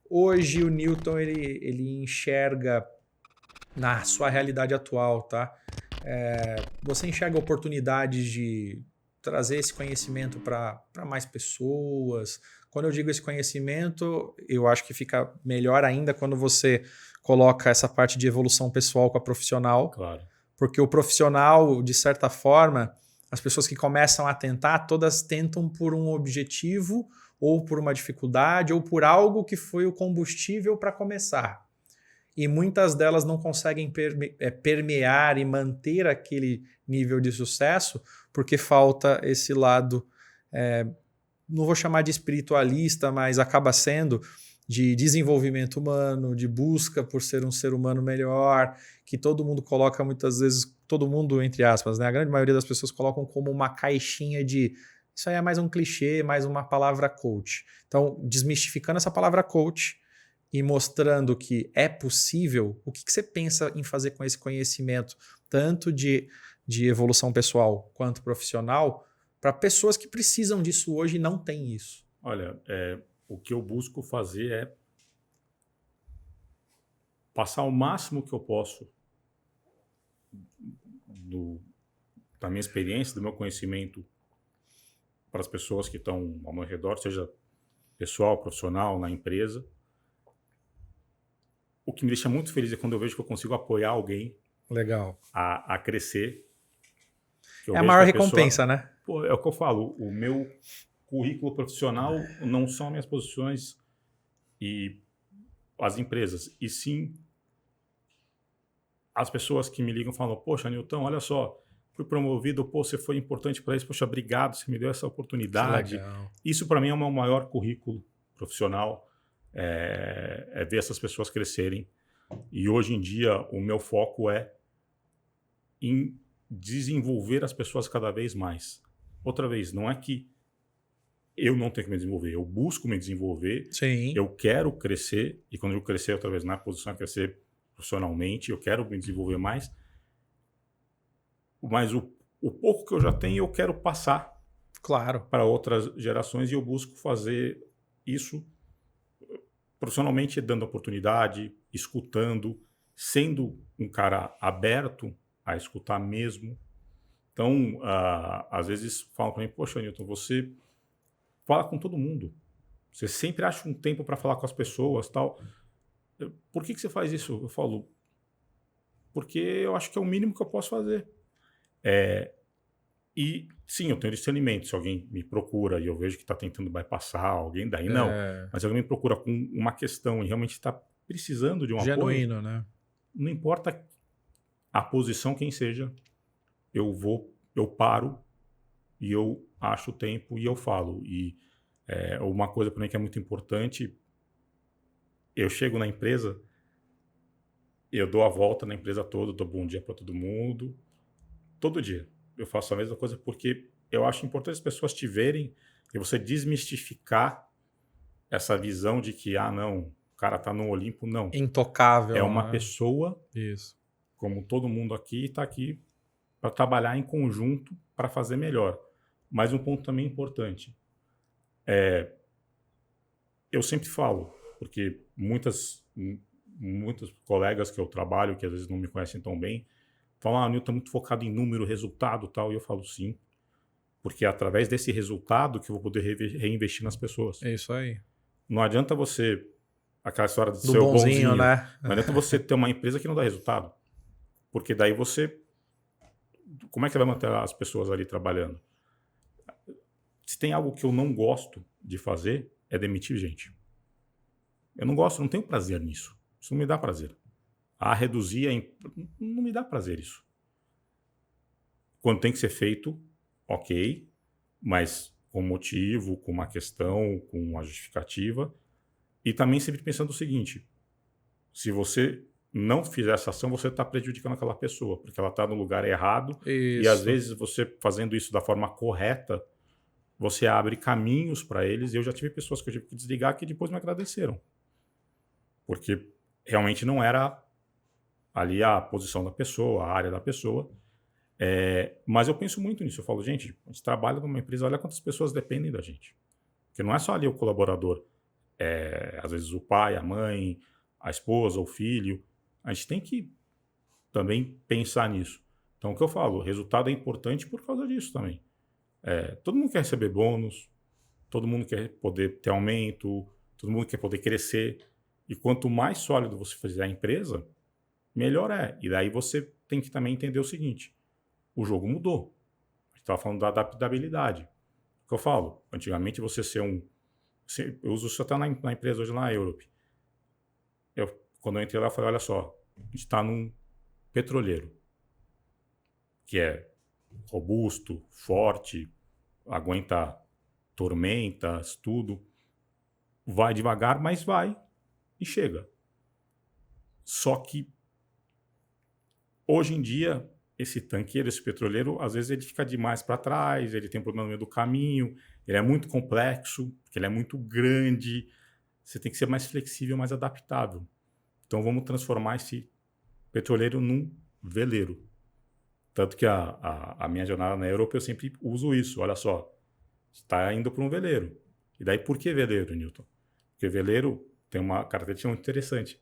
Hoje o Newton ele enxerga na sua realidade atual, tá? Você enxerga oportunidades de trazer esse conhecimento para mais pessoas. Quando eu digo esse conhecimento, eu acho que fica melhor ainda quando você coloca essa parte de evolução pessoal com a profissional. Claro. Porque o profissional, de certa forma, as pessoas que começam a tentar, todas tentam por um objetivo ou por uma dificuldade ou por algo que foi o combustível para começar. E muitas delas não conseguem permear e manter aquele nível de sucesso porque falta esse lado, não vou chamar de espiritualista, mas acaba sendo de desenvolvimento humano, de busca por ser um ser humano melhor, que todo mundo coloca muitas vezes, todo mundo entre aspas, né? A grande maioria das pessoas colocam como uma caixinha de isso aí é mais um clichê, mais uma palavra coach. Então, desmistificando essa palavra coach e mostrando que é possível, o que você pensa em fazer com esse conhecimento, tanto de evolução pessoal quanto profissional, para pessoas que precisam disso hoje e não têm isso? Olha, o que eu busco fazer é passar o máximo que eu posso da minha experiência, do meu conhecimento para as pessoas que estão ao meu redor, seja pessoal, profissional, na empresa. O que me deixa muito feliz é quando eu vejo que eu consigo apoiar alguém Legal. a crescer. É a maior recompensa, né? Pô, é o que eu falo, o meu currículo profissional não são minhas posições e as empresas, e sim as pessoas que me ligam e falam, poxa, Newton, olha só, fui promovido, pô, você foi importante para isso, poxa, obrigado, você me deu essa oportunidade. Isso para mim é o meu maior currículo profissional, é ver essas pessoas crescerem. E hoje em dia o meu foco é em desenvolver as pessoas cada vez mais. Outra vez, não é que eu não tenho que me desenvolver, eu busco me desenvolver, Sim. Eu quero crescer, e quando eu crescer, outra vez, na posição de crescer profissionalmente, eu quero me desenvolver mais, mas o pouco que eu já tenho, eu quero passar para outras gerações, e eu busco fazer isso profissionalmente, dando oportunidade, escutando, sendo um cara aberto a escutar mesmo. Então, às vezes falam para mim, poxa, Newton, você fala com todo mundo. Você sempre acha um tempo para falar com as pessoas, tal. Por que você faz isso? Eu falo, porque eu acho que é o mínimo que eu posso fazer. E sim, eu tenho discernimento. Se alguém me procura e eu vejo que está tentando bypassar alguém, daí não. Mas se alguém me procura com uma questão e realmente está precisando de um apoio, Genuíno, né? não importa a posição, quem seja, eu paro e eu acho o tempo e eu falo. E uma coisa para mim que é muito importante, eu chego na empresa, eu dou a volta na empresa toda, dou bom dia para todo mundo, todo dia. Eu faço a mesma coisa porque eu acho importante as pessoas te verem e você desmistificar essa visão de que, não, o cara tá no Olimpo, não. Intocável. É uma né? pessoa, Isso. como todo mundo aqui, está aqui para trabalhar em conjunto para fazer melhor. Mas um ponto também importante, eu sempre falo, porque muitos colegas que eu trabalho, que às vezes não me conhecem tão bem, falam, o Newton é muito focado em número, resultado e tal. E eu falo, sim, porque é através desse resultado que eu vou poder reinvestir nas pessoas. É isso aí. Não adianta você, aquela história do Do seu bonzinho, né? Não adianta você ter uma empresa que não dá resultado. Porque daí como é que você vai manter as pessoas ali trabalhando? Se tem algo que eu não gosto de fazer, é demitir gente. Eu não gosto, não tenho prazer nisso. Isso não me dá prazer. Reduzir não me dá prazer isso. Quando tem que ser feito, ok, mas com motivo, com uma questão, com uma justificativa. E também sempre pensando o seguinte, se você não fizer essa ação, você está prejudicando aquela pessoa, porque ela está no lugar errado. Isso. E às vezes você fazendo isso da forma correta, você abre caminhos para eles. E eu já tive pessoas que eu tive que desligar que depois me agradeceram. Porque realmente não era ali a posição da pessoa, a área da pessoa. Mas eu penso muito nisso. Eu falo, gente, a gente trabalha numa empresa, olha quantas pessoas dependem da gente. Porque não é só ali o colaborador. Às vezes o pai, a mãe, a esposa, o filho. A gente tem que também pensar nisso. Então, o que eu falo, o resultado é importante por causa disso também. Todo mundo quer receber bônus, todo mundo quer poder ter aumento, todo mundo quer poder crescer. E quanto mais sólido você fizer a empresa, melhor é. E daí você tem que também entender o seguinte, o jogo mudou. A gente estava falando da adaptabilidade. O que eu falo, antigamente você ser eu uso isso até na empresa hoje, na Europe. Quando eu entrei lá, eu falei, olha só, a gente está num petroleiro, que é robusto, forte, aguenta tormentas, tudo. Vai devagar, mas vai e chega. Só que, hoje em dia, esse tanqueiro, esse petroleiro, às vezes ele fica demais para trás, ele tem um problema no meio do caminho, ele é muito complexo, porque ele é muito grande, você tem que ser mais flexível, mais adaptável. Então vamos transformar esse petroleiro num veleiro. Tanto que a minha jornada na Europa eu sempre uso isso, olha só, está indo para um veleiro. E daí por que veleiro, Newton? Porque veleiro tem uma característica muito interessante.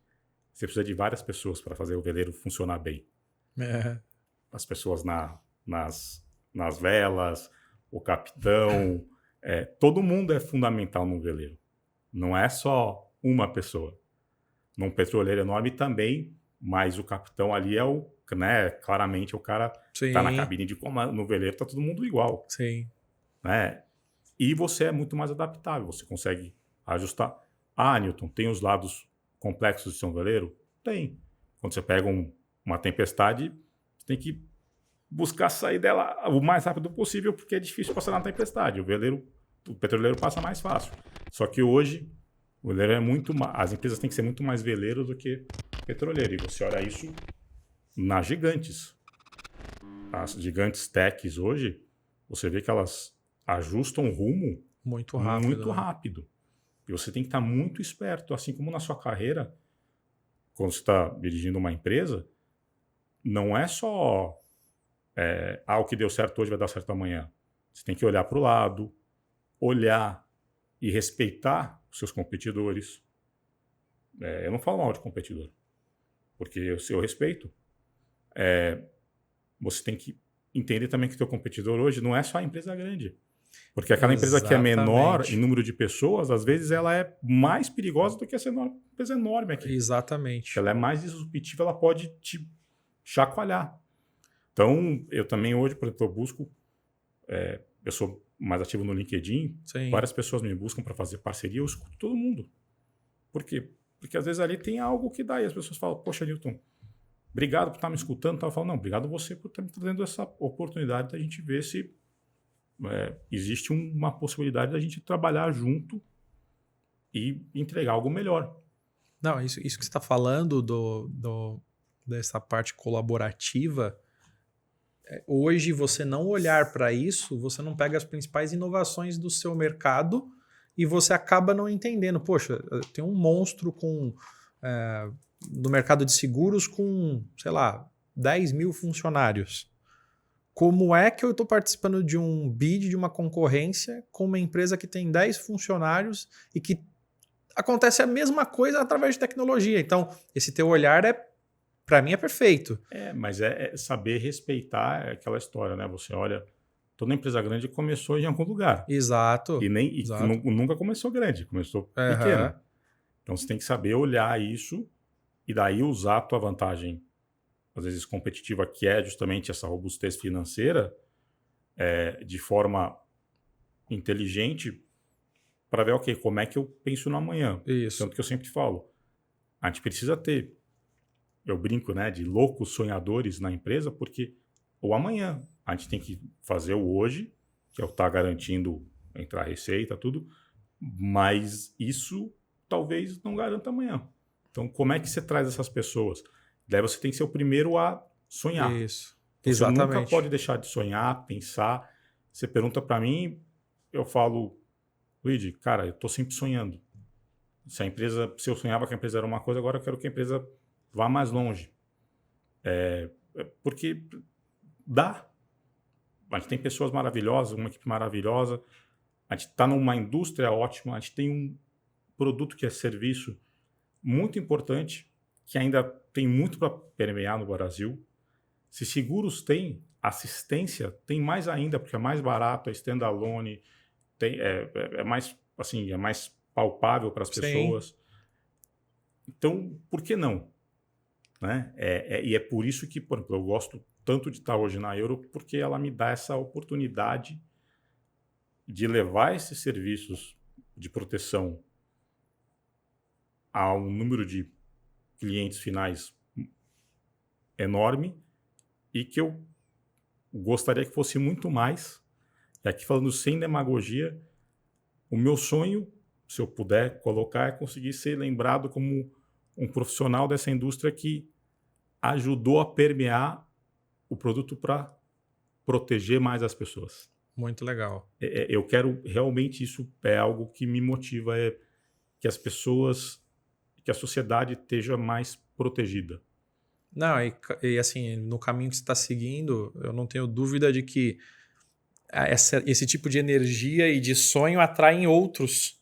Você precisa de várias pessoas para fazer o veleiro funcionar bem. As pessoas nas velas, o capitão, todo mundo é fundamental num veleiro. Não é só uma pessoa. Num petroleiro enorme também, mas o capitão ali claramente o cara está na cabine de comando. No veleiro está todo mundo igual. Sim. Né? E você é muito mais adaptável, você consegue ajustar. Newton, tem os lados complexos de ser um veleiro? Tem. Quando você pega uma tempestade, você tem que buscar sair dela o mais rápido possível, porque é difícil passar na tempestade. O petroleiro passa mais fácil. Só que hoje, o veleiro as empresas têm que ser muito mais veleiros do que petroleiro. E você olha isso nas gigantes. As gigantes techs hoje, você vê que elas ajustam o rumo muito rápido. Muito rápido. E você tem que estar muito esperto. Assim como na sua carreira, quando você está dirigindo uma empresa, não é só o que deu certo hoje vai dar certo amanhã. Você tem que olhar para o lado, olhar e respeitar os seus competidores. Eu não falo mal de competidor, porque eu respeito. Você tem que entender também que o teu competidor hoje não é só a empresa grande. Porque aquela empresa que é menor Exatamente. em número de pessoas, às vezes ela é mais perigosa do que essa empresa enorme aqui. Exatamente. Ela é mais disruptiva, ela pode te chacoalhar. Então, eu também hoje, por exemplo, eu busco... eu sou mais ativo no LinkedIn, Sim. várias pessoas me buscam para fazer parceria, eu escuto todo mundo. Por quê? Porque às vezes ali tem algo que dá, e as pessoas falam, poxa, Newton, obrigado por estar me escutando. Eu falo, não, obrigado você por estar me trazendo essa oportunidade da gente ver se existe uma possibilidade da gente trabalhar junto e entregar algo melhor. Não, isso que você está falando dessa parte colaborativa, hoje você não olhar para isso, você não pega as principais inovações do seu mercado e você acaba não entendendo. Poxa, tem um monstro no mercado de seguros com, sei lá, 10 mil funcionários. Como é que eu estou participando de um bid, de uma concorrência, com uma empresa que tem 10 funcionários e que acontece a mesma coisa através de tecnologia? Então, esse teu olhar, para mim, é perfeito. Mas é saber respeitar aquela história, né? Você olha, toda empresa grande começou em algum lugar. Exato. Nunca começou grande, começou pequena. Então, você tem que saber olhar isso e daí usar a tua vantagem, às vezes competitiva, que é justamente essa robustez financeira, de forma inteligente, para ver, ok, como é que eu penso no amanhã. Isso. Tanto que eu sempre falo, a gente precisa ter, eu brinco, né, de loucos sonhadores na empresa, porque o amanhã, a gente tem que fazer o hoje, que é o que está garantindo entrar receita, tudo, mas isso talvez não garanta amanhã. Então, como é que você traz essas pessoas? Daí você tem que ser o primeiro a sonhar. Isso. Então, Exatamente. você nunca pode deixar de sonhar, pensar. Você pergunta para mim, eu falo, Luigi, cara, eu estou sempre sonhando. Se eu sonhava que a empresa era uma coisa, agora eu quero que a empresa vá mais longe. Porque dá. A gente tem pessoas maravilhosas, uma equipe maravilhosa, a gente está numa indústria ótima, a gente tem um produto que é serviço muito importante, que ainda tem muito para permear no Brasil. Se seguros tem, assistência tem mais ainda, porque é mais barato, é standalone, é mais, assim, é mais palpável para as pessoas. Então, por que não? Né? E é por isso que, por exemplo, eu gosto tanto de estar hoje na Euro, porque ela me dá essa oportunidade de levar esses serviços de proteção a um número de clientes finais enorme e que eu gostaria que fosse muito mais. E aqui falando sem demagogia, o meu sonho, se eu puder colocar, é conseguir ser lembrado como um profissional dessa indústria que ajudou a permear o produto para proteger mais as pessoas. Muito legal. Eu quero realmente, isso é algo que me motiva, que as pessoas, que a sociedade esteja mais protegida. Não, e assim, no caminho que você está seguindo, eu não tenho dúvida de que esse tipo de energia e de sonho atraem outros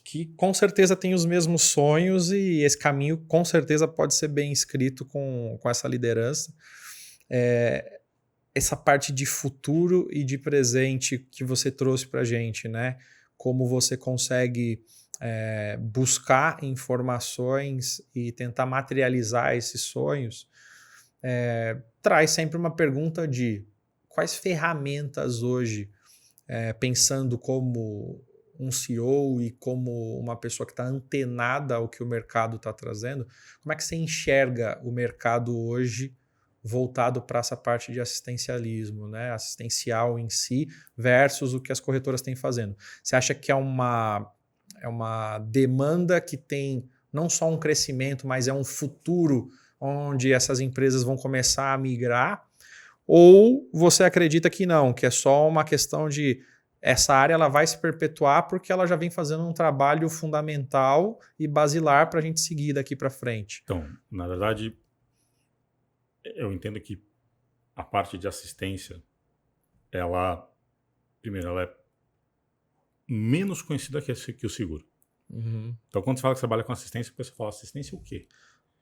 que com certeza têm os mesmos sonhos, e esse caminho com certeza pode ser bem escrito com essa liderança. Essa parte de futuro e de presente que você trouxe para a gente, né? Como você consegue buscar informações e tentar materializar esses sonhos, traz sempre uma pergunta de quais ferramentas hoje, pensando como um CEO e como uma pessoa que está antenada ao que o mercado está trazendo, como é que você enxerga o mercado hoje voltado para essa parte de assistencialismo, né? Assistencial em si, versus o que as corretoras têm fazendo? Você acha que é uma demanda que tem não só um crescimento, mas é um futuro onde essas empresas vão começar a migrar? Ou você acredita que não, que é só uma questão de essa área ela vai se perpetuar porque ela já vem fazendo um trabalho fundamental e basilar para a gente seguir daqui para frente? Então, na verdade, eu entendo que a parte de assistência, primeiro, ela é menos conhecida que o seguro. Uhum. Então, quando você fala que trabalha com assistência, a pessoa fala assistência o quê?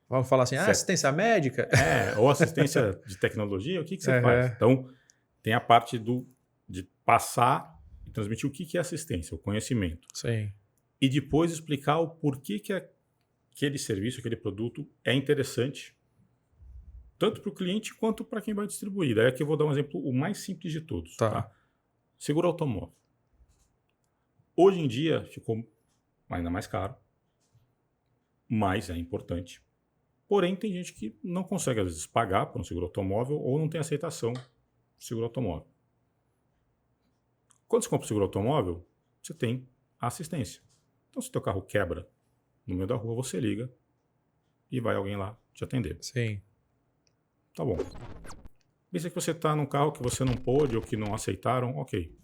Vamos falar assim, assistência médica? Ou assistência de tecnologia, o que você faz? Então, tem a parte de passar. transmitir o que é assistência, o conhecimento. Sim. E depois explicar o porquê que aquele serviço, aquele produto é interessante, tanto para o cliente quanto para quem vai distribuir. Daí aqui eu vou dar um exemplo, o mais simples de todos. Tá. Tá? Seguro automóvel. Hoje em dia ficou ainda mais caro, mas é importante. Porém, tem gente que não consegue, às vezes, pagar por um seguro automóvel ou não tem aceitação de seguro automóvel. Quando você compra um seguro automóvel, você tem a assistência. Então, se o teu carro quebra no meio da rua, você liga e vai alguém lá te atender. Sim. Tá bom. Pensa que você está num carro que você não pôde ou que não aceitaram, ok.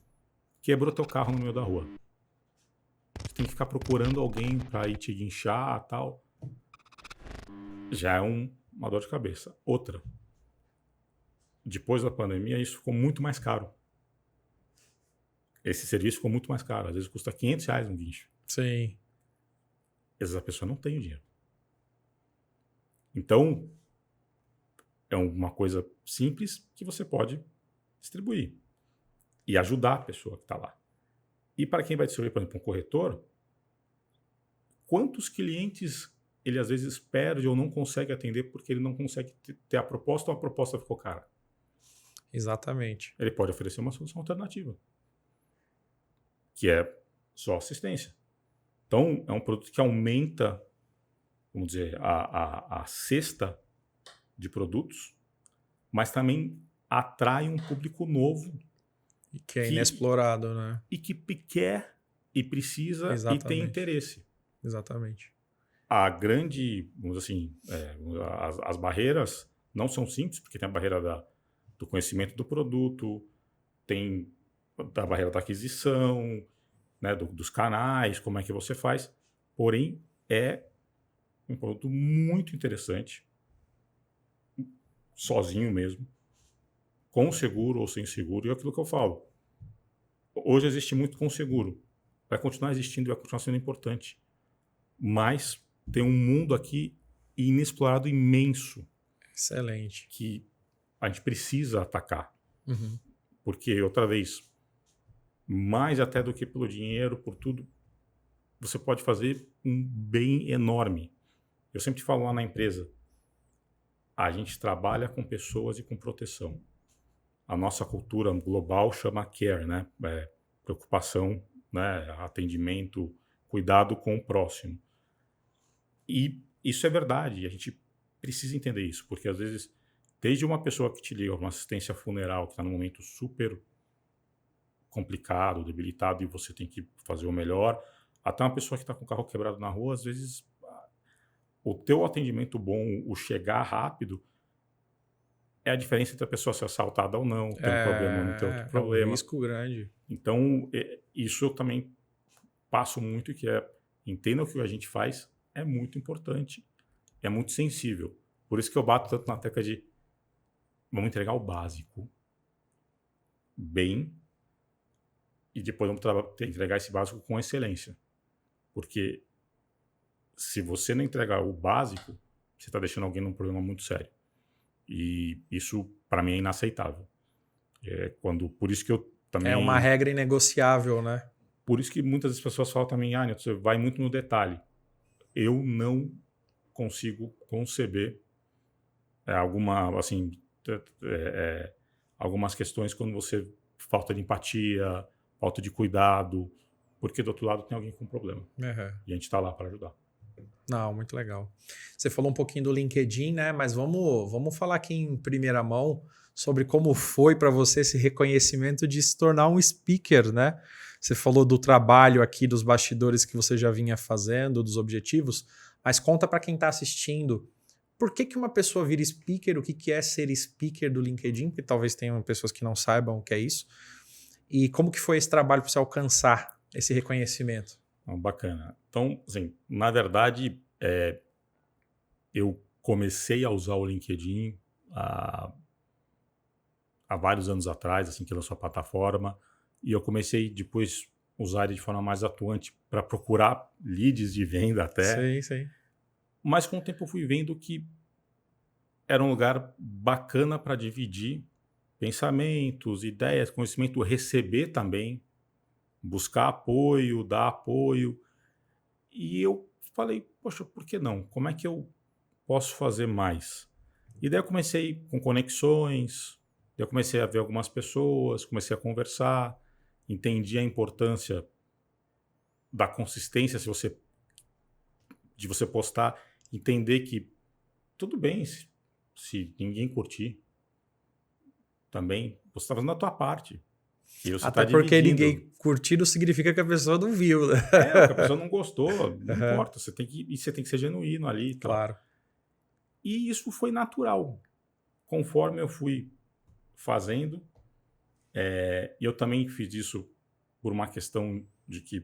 Quebrou teu carro no meio da rua. Você tem que ficar procurando alguém para ir te guinchar e tal. Já é uma dor de cabeça. Outra. Depois da pandemia, isso ficou muito mais caro. Esse serviço ficou muito mais caro. Às vezes custa R$500 um guincho. Sim. Às vezes a pessoa não tem o dinheiro. Então, é uma coisa simples que você pode distribuir e ajudar a pessoa que está lá. E para quem vai distribuir, por exemplo, um corretor, quantos clientes ele às vezes perde ou não consegue atender porque ele não consegue ter a proposta ou a proposta ficou cara? Exatamente. Ele pode oferecer uma solução alternativa, que é só assistência. Então, é um produto que aumenta, vamos dizer, a cesta de produtos, mas também atrai um público novo. E que é inexplorado, né? E que quer e precisa e tem interesse. Exatamente. A grande, vamos dizer assim, as barreiras não são simples, porque tem a barreira do conhecimento do produto, tem a barreira da aquisição, né, dos canais, como é que você faz. Porém, é um produto muito interessante, sozinho mesmo, com seguro ou sem seguro, e é aquilo que eu falo. Hoje existe muito com seguro. Vai continuar existindo e vai continuar sendo importante. Mas tem um mundo aqui inexplorado imenso. Excelente. Que a gente precisa atacar. Uhum. Porque, outra vez, mais até do que pelo dinheiro, por tudo, você pode fazer um bem enorme. Eu sempre falo lá na empresa, a gente trabalha com pessoas e com proteção. A nossa cultura global chama care, né? Preocupação, né? Atendimento, cuidado com o próximo. E isso é verdade, a gente precisa entender isso, porque às vezes, desde uma pessoa que te liga, uma assistência funeral, que está num momento super complicado, debilitado, e você tem que fazer o melhor, até uma pessoa que está com o carro quebrado na rua, às vezes o teu atendimento bom, o chegar rápido, é a diferença entre a pessoa ser assaltada ou não, ter um problema ou não ter outro problema. É um risco grande. Então, isso eu também passo muito, que entenda o que a gente faz, é muito importante, é muito sensível. Por isso que eu bato tanto na tecla de vamos entregar o básico bem e depois vamos entregar esse básico com excelência. Porque se você não entregar o básico, você está deixando alguém num problema muito sério. E isso, para mim, é inaceitável. Por isso que eu também... É uma regra inegociável, né? Por isso que muitas das pessoas falam também, você vai muito no detalhe. Eu não consigo conceber algumas questões quando você falta de empatia, falta de cuidado, porque do outro lado tem alguém com problema. Uhum. E a gente está lá para ajudar. Não, muito legal. Você falou um pouquinho do LinkedIn, né? Mas vamos falar aqui em primeira mão sobre como foi para você esse reconhecimento de se tornar um speaker, né? Você falou do trabalho aqui, dos bastidores que você já vinha fazendo, dos objetivos, mas conta para quem está assistindo, por que uma pessoa vira speaker, o que é ser speaker do LinkedIn, porque talvez tenham pessoas que não saibam o que é isso, e como que foi esse trabalho para você alcançar esse reconhecimento? Bacana. Então, assim, na verdade, eu comecei a usar o LinkedIn há vários anos atrás, assim que lançou a plataforma, e eu comecei depois a usar ele de forma mais atuante para procurar leads de venda até. Sim. Mas com o tempo eu fui vendo que era um lugar bacana para dividir pensamentos, ideias, conhecimento, receber também. buscar apoio, dar apoio. E eu falei, poxa, por que não? Como é que eu posso fazer mais? E daí eu comecei com conexões, daí eu comecei a ver algumas pessoas, comecei a conversar, entendi a importância da consistência de você postar, entender que tudo bem se ninguém curtir, também você está fazendo a tua parte. E você está Até porque dividindo. ninguém curtir não significa que a pessoa não viu, né? Porque a pessoa não gostou, não Aham, importa, você tem que ser genuíno ali e tal. claro. E isso foi natural. Conforme eu fui fazendo, e eu também fiz isso por uma questão de que,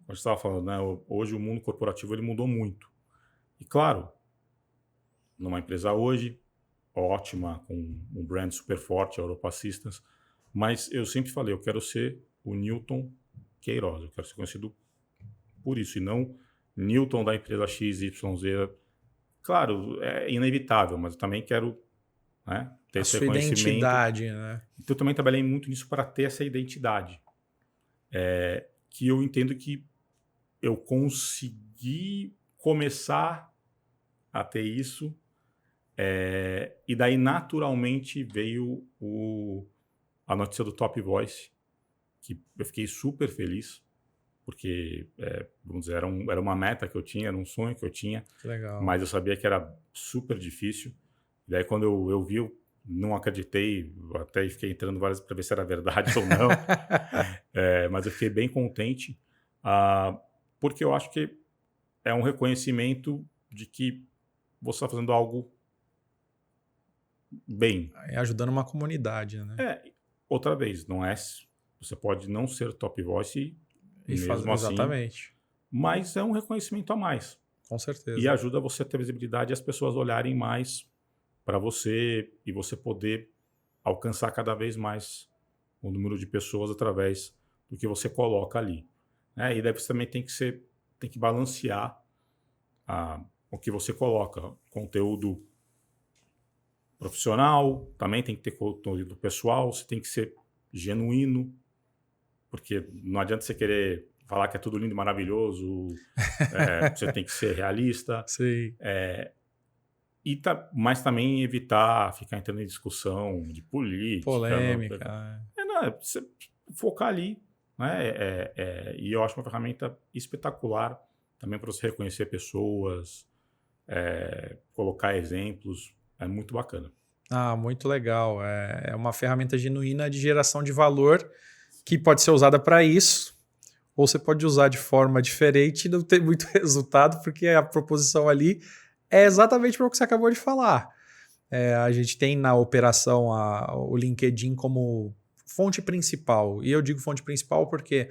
a gente estava falando, né, hoje o mundo corporativo ele mudou muito. E claro, numa empresa hoje, ótima, com um brand super forte, a Europa Systems, mas eu sempre falei, eu quero ser o Newton Queiroz, eu quero ser conhecido por isso, e não Newton da empresa XYZ. Claro, é inevitável, mas eu também quero, né, ter A esse sua reconhecimento. identidade, né? Então, eu também trabalhei muito nisso para ter essa identidade. Que eu entendo que eu consegui começar a ter isso, e daí naturalmente veio a notícia do Top Voice, que eu fiquei super feliz, porque, vamos dizer, era uma meta que eu tinha, era um sonho que eu tinha, Que legal. mas eu sabia que era super difícil. E daí quando eu vi, eu não acreditei, até fiquei entrando várias para ver se era verdade ou não, mas eu fiquei bem contente, porque eu acho que é um reconhecimento de que você está fazendo algo bem. É ajudando uma comunidade, né? Outra vez, não é. Você pode não ser top voice mesmo assim, Exatamente. mas é um reconhecimento a mais. Com E certeza. ajuda você a ter visibilidade e as pessoas olharem mais para você e você poder alcançar cada vez mais o número de pessoas através do que você coloca ali. E daí você também tem que balancear o que você coloca. Conteúdo profissional, também tem que ter conteúdo pessoal, você tem que ser genuíno, porque não adianta você querer falar que é tudo lindo e maravilhoso, você tem que ser realista, Sim. mas também evitar ficar entrando em discussão de política. Polêmica. Você focar ali, né? E eu acho uma ferramenta espetacular também para você reconhecer pessoas, colocar exemplos, é muito bacana. Muito legal. É uma ferramenta genuína de geração de valor que pode ser usada para isso, ou você pode usar de forma diferente e não ter muito resultado, porque a proposição ali é exatamente para o que você acabou de falar. A gente tem na operação o LinkedIn como fonte principal. E eu digo fonte principal porque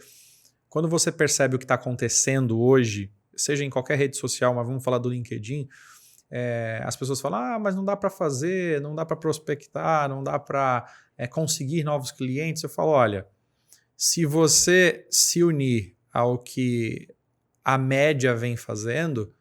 quando você percebe o que está acontecendo hoje, seja em qualquer rede social, mas vamos falar do LinkedIn, as pessoas falam, mas não dá para fazer, não dá para prospectar, não dá para conseguir novos clientes. Eu falo, olha, se você se unir ao que a média vem fazendo,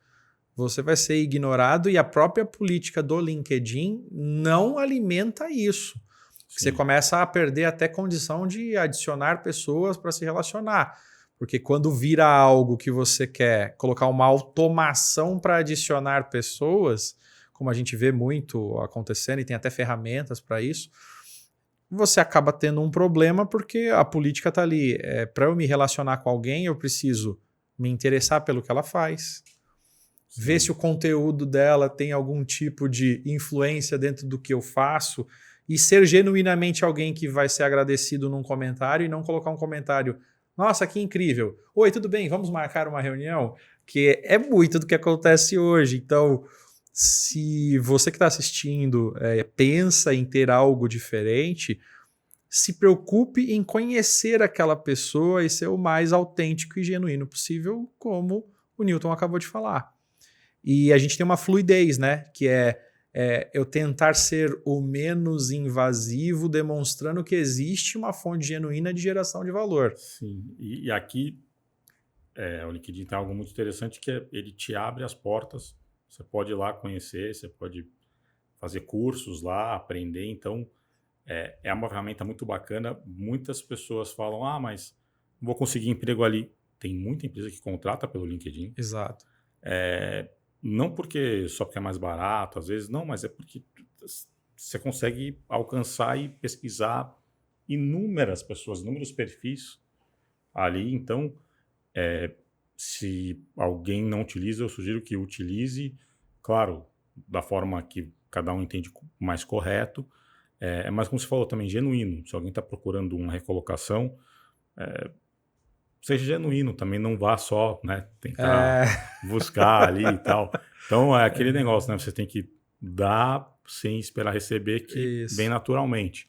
você vai ser ignorado e a própria política do LinkedIn não alimenta isso. Você começa a perder até condição de adicionar pessoas para se relacionar. Porque quando vira algo que você quer colocar uma automação para adicionar pessoas, como a gente vê muito acontecendo e tem até ferramentas para isso, você acaba tendo um problema porque a política está ali. Para eu me relacionar com alguém, eu preciso me interessar pelo que ela faz, ver se o conteúdo dela tem algum tipo de influência dentro do que eu faço e ser genuinamente alguém que vai ser agradecido num comentário e não colocar um comentário, nossa, que incrível, oi, tudo bem, vamos marcar uma reunião? Que é muito do que acontece hoje. Então, se você que está assistindo pensa em ter algo diferente, se preocupe em conhecer aquela pessoa e ser o mais autêntico e genuíno possível, como o Newton acabou de falar. E a gente tem uma fluidez, né? Que é eu tentar ser o menos invasivo, demonstrando que existe uma fonte genuína de geração de valor. Sim, e aqui o LinkedIn tem algo muito interessante que ele te abre as portas, você pode ir lá conhecer, você pode fazer cursos lá, aprender, então é uma ferramenta muito bacana. Muitas pessoas falam, mas vou conseguir emprego ali. Tem muita empresa que contrata pelo LinkedIn. Exato. Não só porque é mais barato, às vezes, não, mas é porque você consegue alcançar e pesquisar inúmeras pessoas, inúmeros perfis ali. Então, se alguém não utiliza, eu sugiro que utilize, claro, da forma que cada um entende mais correto. Mas como você falou também, genuíno. Se alguém está procurando uma recolocação, seja genuíno, também não vá só, né, tentar buscar ali e tal. Então é aquele negócio, né? Você tem que dar sem esperar receber, que Isso. vem naturalmente.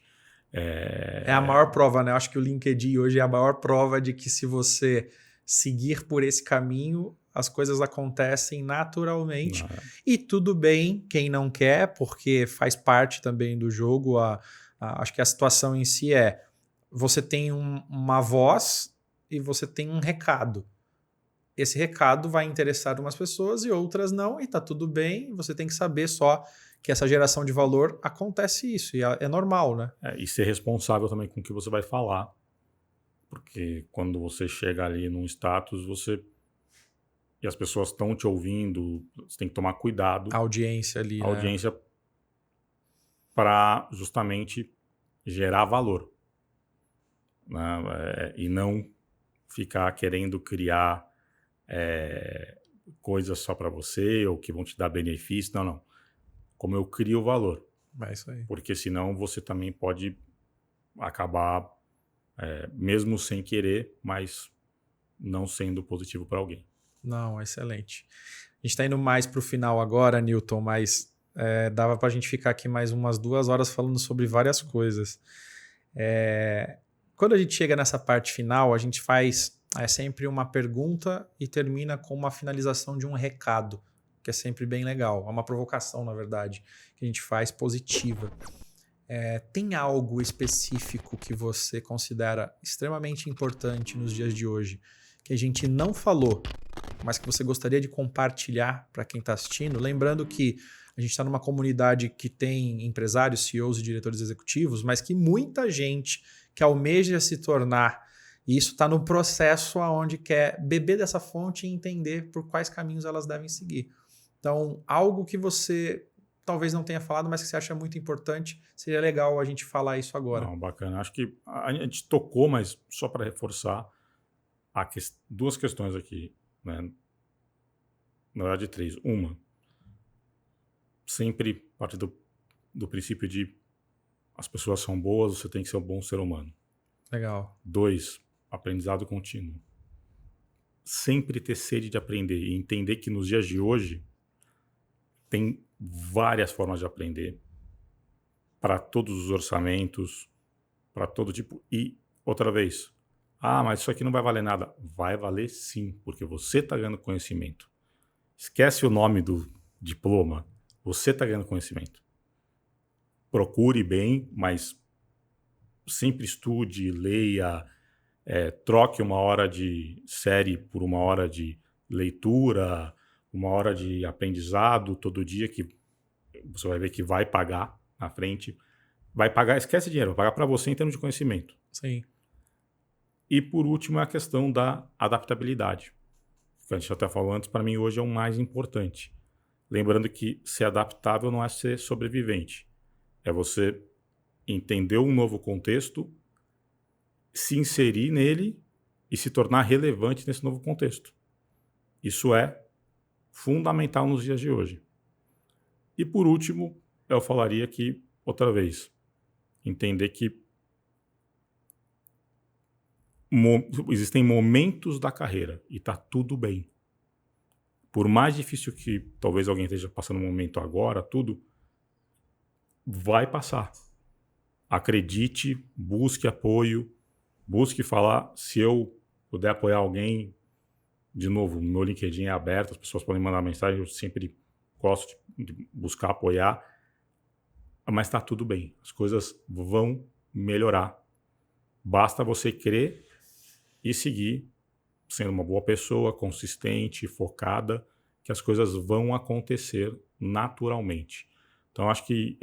É a maior prova, né? Eu acho que o LinkedIn hoje é a maior prova de que se você seguir por esse caminho, as coisas acontecem naturalmente. E tudo bem quem não quer, porque faz parte também do jogo. Acho que a situação em si você tem uma voz e você tem um recado. Esse recado vai interessar umas pessoas e outras não, e tá tudo bem. Você tem que saber só que essa geração de valor acontece isso, e é normal, né? E ser responsável também com o que você vai falar. Porque quando você chega ali num status, e as pessoas estão te ouvindo, você tem que tomar cuidado. A audiência ali, a audiência, para justamente gerar valor. Né? E não ficar querendo criar coisas só para você ou que vão te dar benefício. Não. Como eu crio o valor. É isso aí. Porque senão você também pode acabar, mesmo sem querer, mas não sendo positivo para alguém. Não, excelente. A gente está indo mais para o final agora, Newton, mas dava para a gente ficar aqui mais umas 2 horas falando sobre várias coisas. Quando a gente chega nessa parte final, a gente faz sempre uma pergunta e termina com uma finalização de um recado, que é sempre bem legal. É uma provocação, na verdade, que a gente faz positiva. Tem algo específico que você considera extremamente importante nos dias de hoje, que a gente não falou, mas que você gostaria de compartilhar para quem está assistindo? Lembrando que a gente está numa comunidade que tem empresários, CEOs e diretores executivos, mas que muita gente que almeja se tornar, e isso está no processo onde quer beber dessa fonte e entender por quais caminhos elas devem seguir. Então, algo que você talvez não tenha falado, mas que você acha muito importante, seria legal a gente falar isso agora. Não, bacana. Acho que a gente tocou, mas só para reforçar, duas questões aqui, né? Na verdade, 3. Uma, sempre parte do princípio de as pessoas são boas, você tem que ser um bom ser humano. Legal. 2, aprendizado contínuo. Sempre ter sede de aprender e entender que nos dias de hoje tem várias formas de aprender para todos os orçamentos, para todo tipo. E, outra vez, mas isso aqui não vai valer nada. Vai valer sim, porque você está ganhando conhecimento. Esquece o nome do diploma. Você está ganhando conhecimento. Procure bem, mas sempre estude, leia, troque 1 hora de série por 1 hora de leitura, 1 hora de aprendizado todo dia, que você vai ver que vai pagar na frente. Vai pagar, esquece dinheiro, vai pagar para você em termos de conhecimento. Sim. E por último é a questão da adaptabilidade. Que a gente até falou antes, para mim hoje é o mais importante. Lembrando que ser adaptável não é ser sobrevivente. É você entender um novo contexto, se inserir nele e se tornar relevante nesse novo contexto. Isso é fundamental nos dias de hoje. E por último, eu falaria que, outra vez, entender que existem momentos da carreira e está tudo bem. Por mais difícil que talvez alguém esteja passando um momento agora, tudo vai passar. Acredite, busque apoio, busque falar. Se eu puder apoiar alguém, de novo, meu LinkedIn é aberto, as pessoas podem mandar mensagem, eu sempre gosto de buscar apoiar, mas está tudo bem, as coisas vão melhorar. Basta você crer e seguir, sendo uma boa pessoa, consistente, focada, que as coisas vão acontecer naturalmente. Então, acho que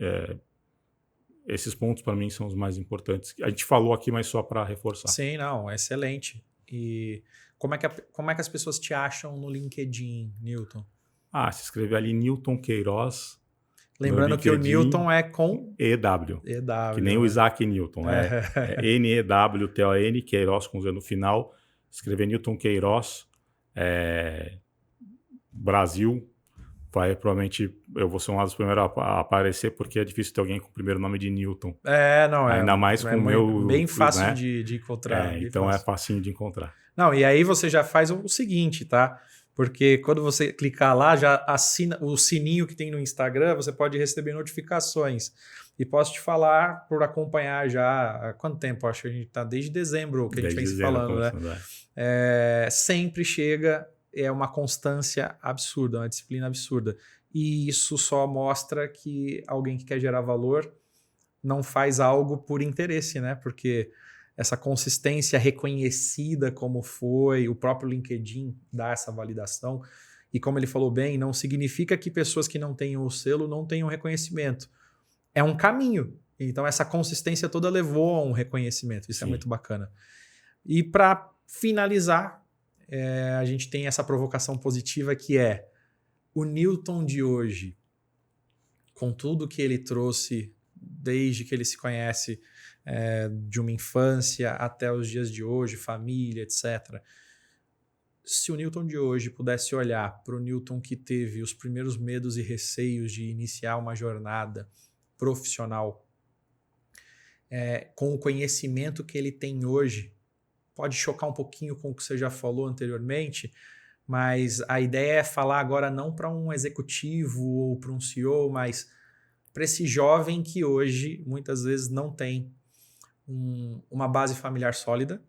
esses pontos, para mim, são os mais importantes. A gente falou aqui, mas só para reforçar. Sim, não, excelente. E como é que as pessoas te acham no LinkedIn, Newton? Se inscrever ali Newton Queiroz. Lembrando que o Newton é com EW. EW. Que nem o Isaac Newton. É Newton, Queiroz com Z no final. Escrever Newton Queiroz, Brasil. Provavelmente eu vou ser um dos primeiros a aparecer, porque é difícil ter alguém com o primeiro nome de Newton. Ainda mais com o meu. Bem fácil, né? de encontrar. Então fácil. é facinho de encontrar. Não, e aí você já faz o seguinte, tá? Porque quando você clicar lá, já assina o sininho que tem no Instagram, você pode receber notificações. E posso te falar, por acompanhar já há quanto tempo? Acho que a gente está desde dezembro que a gente vem se falando, né? Sempre chega, é uma constância absurda, uma disciplina absurda. E isso só mostra que alguém que quer gerar valor não faz algo por interesse, né? Porque essa consistência reconhecida como foi, o próprio LinkedIn dá essa validação. E como ele falou bem, não significa que pessoas que não tenham o selo não tenham reconhecimento. É um caminho. Então essa consistência toda levou a um reconhecimento. Isso Sim. É muito bacana. E para finalizar, a gente tem essa provocação positiva que é o Newton de hoje, com tudo que ele trouxe desde que ele se conhece, de uma infância até os dias de hoje, família, etc. Se o Newton de hoje pudesse olhar para o Newton que teve os primeiros medos e receios de iniciar uma jornada profissional, com o conhecimento que ele tem hoje, pode chocar um pouquinho com o que você já falou anteriormente, mas a ideia é falar agora não para um executivo ou para um CEO, mas para esse jovem que hoje muitas vezes não tem uma base familiar sólida,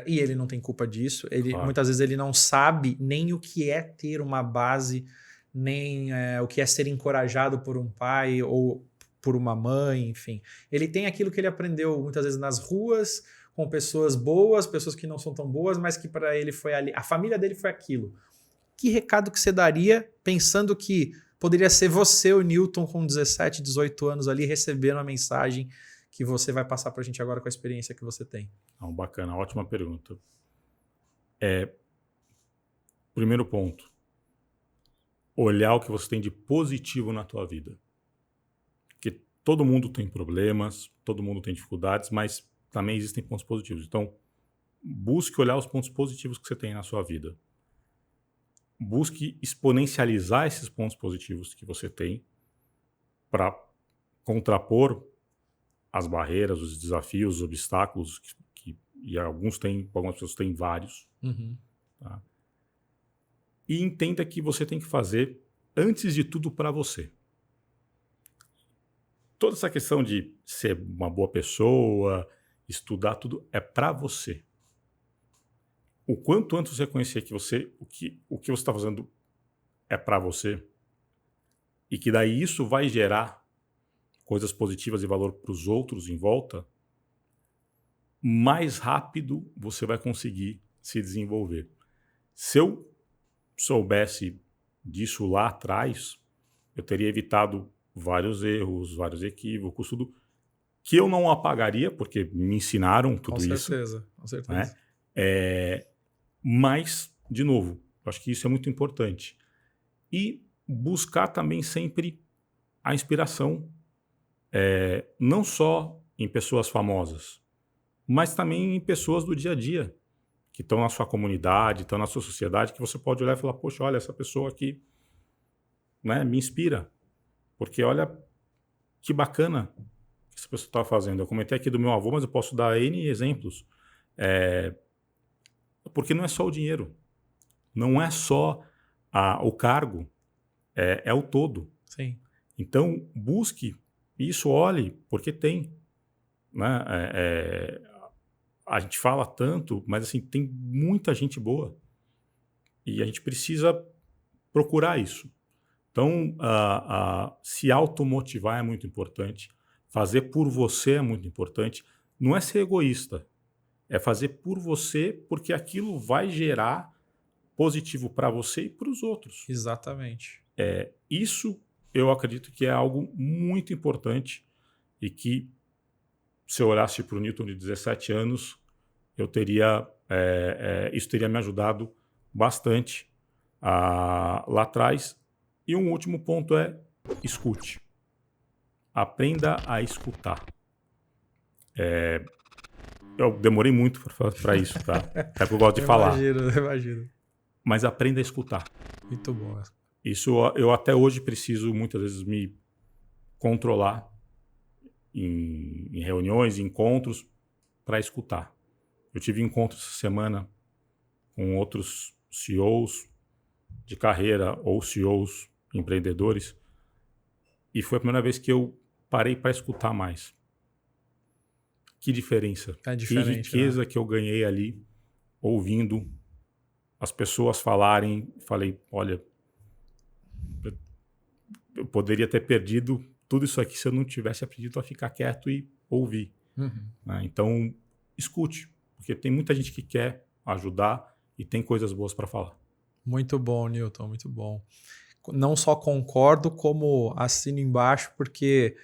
e ele não tem culpa disso. Muitas vezes ele não sabe nem o que é ter uma base, nem o que é ser encorajado por um pai ou por uma mãe, enfim. Ele tem aquilo que ele aprendeu muitas vezes nas ruas, com pessoas boas, pessoas que não são tão boas, mas que para ele foi ali. A família dele foi aquilo. Que recado que você daria pensando que poderia ser você, o Newton, com 17, 18 anos ali, recebendo a mensagem que você vai passar para a gente agora com a experiência que você tem? Bacana, ótima pergunta. Primeiro ponto, olhar o que você tem de positivo na tua vida. Porque todo mundo tem problemas, todo mundo tem dificuldades, mas também existem pontos positivos. Então, busque olhar os pontos positivos que você tem na sua vida. Busque exponencializar esses pontos positivos que você tem para contrapor as barreiras, os desafios, os obstáculos, e algumas pessoas têm vários. Uhum. Tá? E entenda que você tem que fazer, antes de tudo, para você. Toda essa questão de ser uma boa pessoa, estudar tudo, é para você. O quanto antes você reconhecer que o que você está fazendo é para você, e que daí isso vai gerar coisas positivas e valor para os outros em volta, mais rápido você vai conseguir se desenvolver. Se eu soubesse disso lá atrás, eu teria evitado vários erros, vários equívocos, tudo que eu não apagaria, porque me ensinaram tudo isso. Com certeza. Né? Mas, de novo, eu acho que isso é muito importante. E buscar também sempre a inspiração, não só em pessoas famosas, mas também em pessoas do dia a dia, que estão na sua comunidade, estão na sua sociedade, que você pode olhar e falar, poxa, olha, essa pessoa aqui, né, me inspira. Porque olha que bacana que essa pessoa está fazendo. Eu comentei aqui do meu avô, mas eu posso dar N exemplos. Porque não é só o dinheiro, não é só o cargo, é o todo. Sim. Então, busque isso, olhe, porque tem. Né? A gente fala tanto, mas assim, tem muita gente boa. E a gente precisa procurar isso. Então, se automotivar é muito importante. Fazer por você é muito importante. Não é ser egoísta. É fazer por você, porque aquilo vai gerar positivo para você e para os outros. Exatamente. Isso eu acredito que é algo muito importante e que, se eu olhasse para o Newton de 17 anos, eu teria, isso teria me ajudado bastante lá atrás. E um último ponto é escute. Aprenda a escutar. Eu demorei muito para isso, tá? Até porque eu gosto de falar. Imagino. Mas aprenda a escutar. Muito bom. Isso eu até hoje preciso muitas vezes me controlar em reuniões, em encontros, para escutar. Eu tive encontros essa semana com outros CEOs de carreira ou CEOs empreendedores, e foi a primeira vez que eu parei para escutar mais. Que diferença, que riqueza, né? Que eu ganhei ali, ouvindo as pessoas falarem. Falei, olha, eu poderia ter perdido tudo isso aqui se eu não tivesse aprendido a ficar quieto e ouvir. Né? Então, escute, porque tem muita gente que quer ajudar e tem coisas boas para falar. Muito bom, Newton, muito bom. Não só concordo, como assino embaixo, porque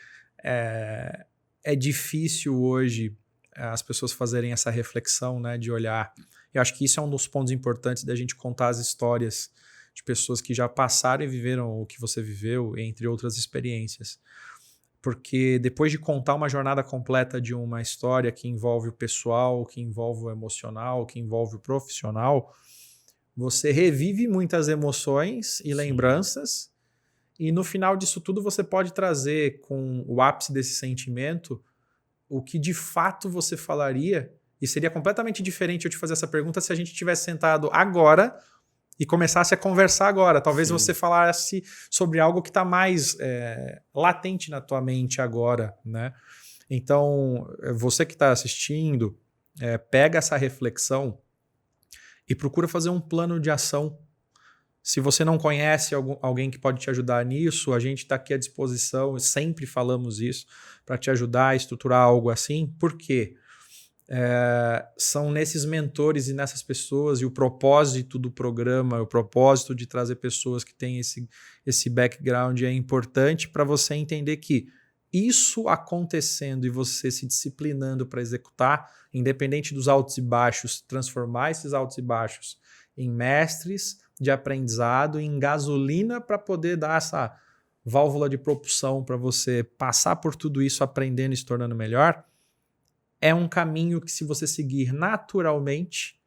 é difícil hoje as pessoas fazerem essa reflexão, né, de olhar. Eu acho que isso é um dos pontos importantes da gente contar as histórias de pessoas que já passaram e viveram o que você viveu, entre outras experiências. Porque depois de contar uma jornada completa de uma história que envolve o pessoal, que envolve o emocional, que envolve o profissional, você revive muitas emoções e lembranças, e no final disso tudo você pode trazer com o ápice desse sentimento o que de fato você falaria, e seria completamente diferente eu te fazer essa pergunta se a gente tivesse sentado agora e começasse a conversar agora. Talvez você falasse sobre algo que está mais latente na tua mente agora, né? Então, você que está assistindo, pega essa reflexão e procura fazer um plano de ação. Se você não conhece alguém que pode te ajudar nisso, a gente está aqui à disposição, sempre falamos isso, para te ajudar a estruturar algo assim. Por quê? São nesses mentores e nessas pessoas, e o propósito do programa, o propósito de trazer pessoas que têm esse background é importante para você entender que isso acontecendo e você se disciplinando para executar, independente dos altos e baixos, transformar esses altos e baixos em mestres de aprendizado, em gasolina para poder dar essa válvula de propulsão para você passar por tudo isso aprendendo e se tornando melhor, é um caminho que, se você seguir naturalmente,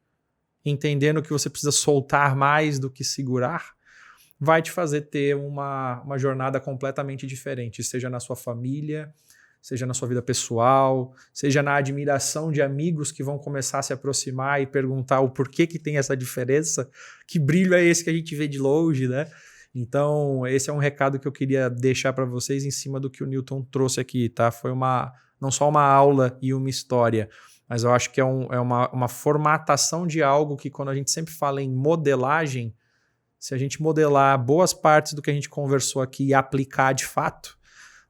entendendo que você precisa soltar mais do que segurar, vai te fazer ter uma jornada completamente diferente, seja na sua família, seja na sua vida pessoal, seja na admiração de amigos que vão começar a se aproximar e perguntar o porquê que tem essa diferença, que brilho é esse que a gente vê de longe, né? Então, esse é um recado que eu queria deixar para vocês em cima do que o Newton trouxe aqui, tá? Foi não só uma aula e uma história, mas eu acho que é uma formatação de algo que, quando a gente sempre fala em modelagem, se a gente modelar boas partes do que a gente conversou aqui e aplicar de fato,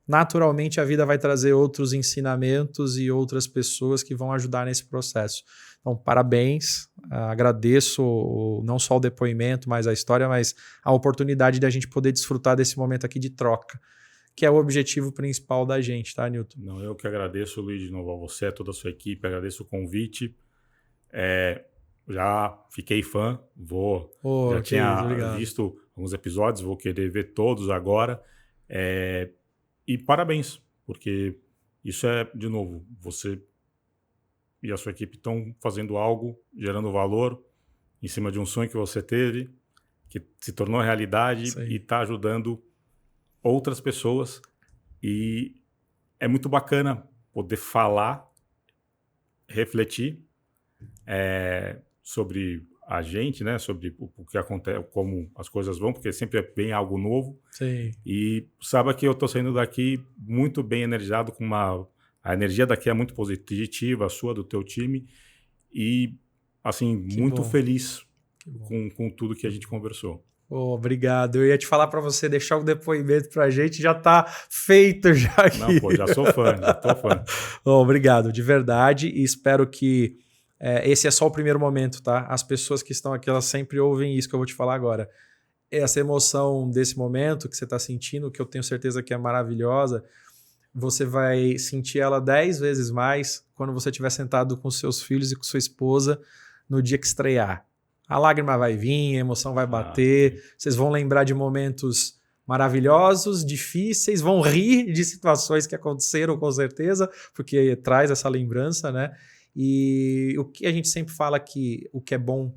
naturalmente a vida vai trazer outros ensinamentos e outras pessoas que vão ajudar nesse processo. Então, parabéns, agradeço não só o depoimento, mas a história, mas a oportunidade de a gente poder desfrutar desse momento aqui de troca, que é o objetivo principal da gente, tá, Newton? Não, eu que agradeço, Luiz, de novo a você, a toda a sua equipe, agradeço o convite. Já fiquei fã, já tinha visto alguns episódios, vou querer ver todos agora. E parabéns, porque isso de novo, você e a sua equipe estão fazendo algo, gerando valor em cima de um sonho que você teve, que se tornou realidade e está ajudando outras pessoas. E é muito bacana poder falar, refletir sobre a gente, né? Sobre o que acontece, como as coisas vão, porque sempre vem algo novo. Sim. E saiba que eu estou saindo daqui muito bem energizado, a energia daqui é muito positiva, a sua, do teu time, e assim, muito feliz com tudo que a gente conversou. Obrigado. Eu ia te falar para você deixar um depoimento para a gente, já está feito já aqui. Não, pô, já sou fã, já tô fã. Obrigado, de verdade, e espero que esse é só o primeiro momento, tá? As pessoas que estão aqui, elas sempre ouvem isso que eu vou te falar agora. Essa emoção desse momento que você está sentindo, que eu tenho certeza que é maravilhosa, você vai sentir ela 10 vezes mais quando você estiver sentado com seus filhos e com sua esposa no dia que estrear. A lágrima vai vir, a emoção vai bater, vocês vão lembrar de momentos maravilhosos, difíceis, vão rir de situações que aconteceram com certeza, porque traz essa lembrança, né? E o que a gente sempre fala que o que é bom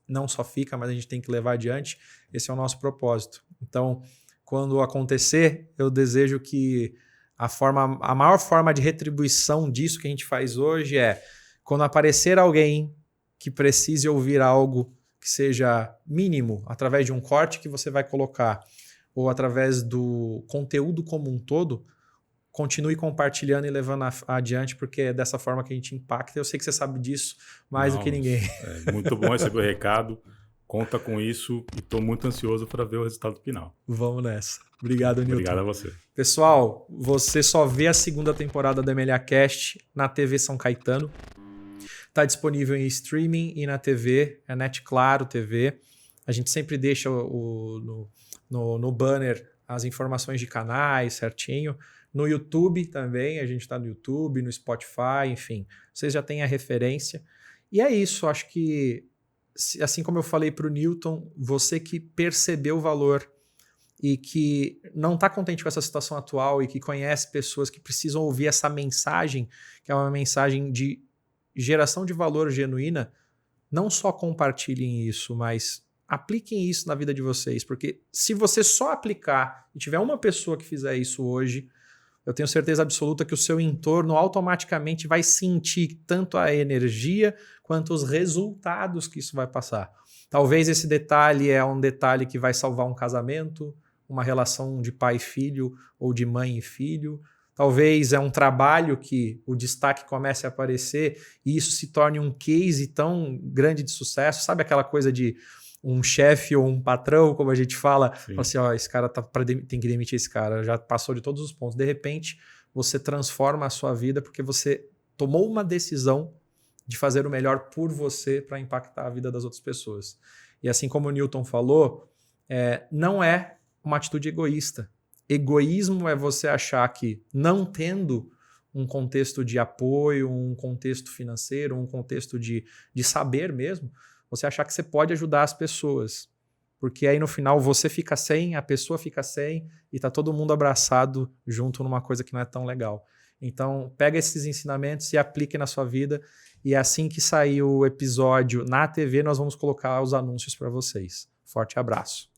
não só fica, mas a gente tem que levar adiante, esse é o nosso propósito. Então, quando acontecer, eu desejo que a maior forma de retribuição disso que a gente faz hoje é quando aparecer alguém que precise ouvir algo que seja mínimo, através de um corte que você vai colocar, ou através do conteúdo como um todo, continue compartilhando e levando adiante, porque é dessa forma que a gente impacta. Eu sei que você sabe disso mais do que ninguém. É muito bom receber o recado, conta com isso e estou muito ansioso para ver o resultado final. Vamos nessa. Obrigado, Newton. Obrigado a você. Pessoal, você só vê a segunda temporada do MLA Cast na TV São Caetano. Está disponível em streaming e na TV, é Net Claro TV. A gente sempre deixa no banner as informações de canais certinho. No YouTube também, a gente está no YouTube, no Spotify, enfim. Vocês já têm a referência. E é isso, acho que, assim como eu falei para o Newton, você que percebeu o valor e que não está contente com essa situação atual e que conhece pessoas que precisam ouvir essa mensagem, que é uma mensagem de geração de valor genuína, não só compartilhem isso, mas apliquem isso na vida de vocês, porque se você só aplicar e tiver uma pessoa que fizer isso hoje, eu tenho certeza absoluta que o seu entorno automaticamente vai sentir tanto a energia quanto os resultados que isso vai passar. Talvez esse detalhe é um detalhe que vai salvar um casamento, uma relação de pai e filho ou de mãe e filho. Talvez é um trabalho que o destaque comece a aparecer e isso se torne um case tão grande de sucesso. Sabe aquela coisa de um chefe ou um patrão, como a gente fala, assim, ó, esse cara tem que demitir esse cara, já passou de todos os pontos. De repente, você transforma a sua vida porque você tomou uma decisão de fazer o melhor por você para impactar a vida das outras pessoas. E assim como o Newton falou, não é uma atitude egoísta. Egoísmo é você achar que não tendo um contexto de apoio, um contexto financeiro, um contexto de saber mesmo, você achar que você pode ajudar as pessoas. Porque aí no final você fica sem, a pessoa fica sem e tá todo mundo abraçado junto numa coisa que não é tão legal. Então pega esses ensinamentos e aplique na sua vida e assim que sair o episódio na TV nós vamos colocar os anúncios para vocês. Forte abraço.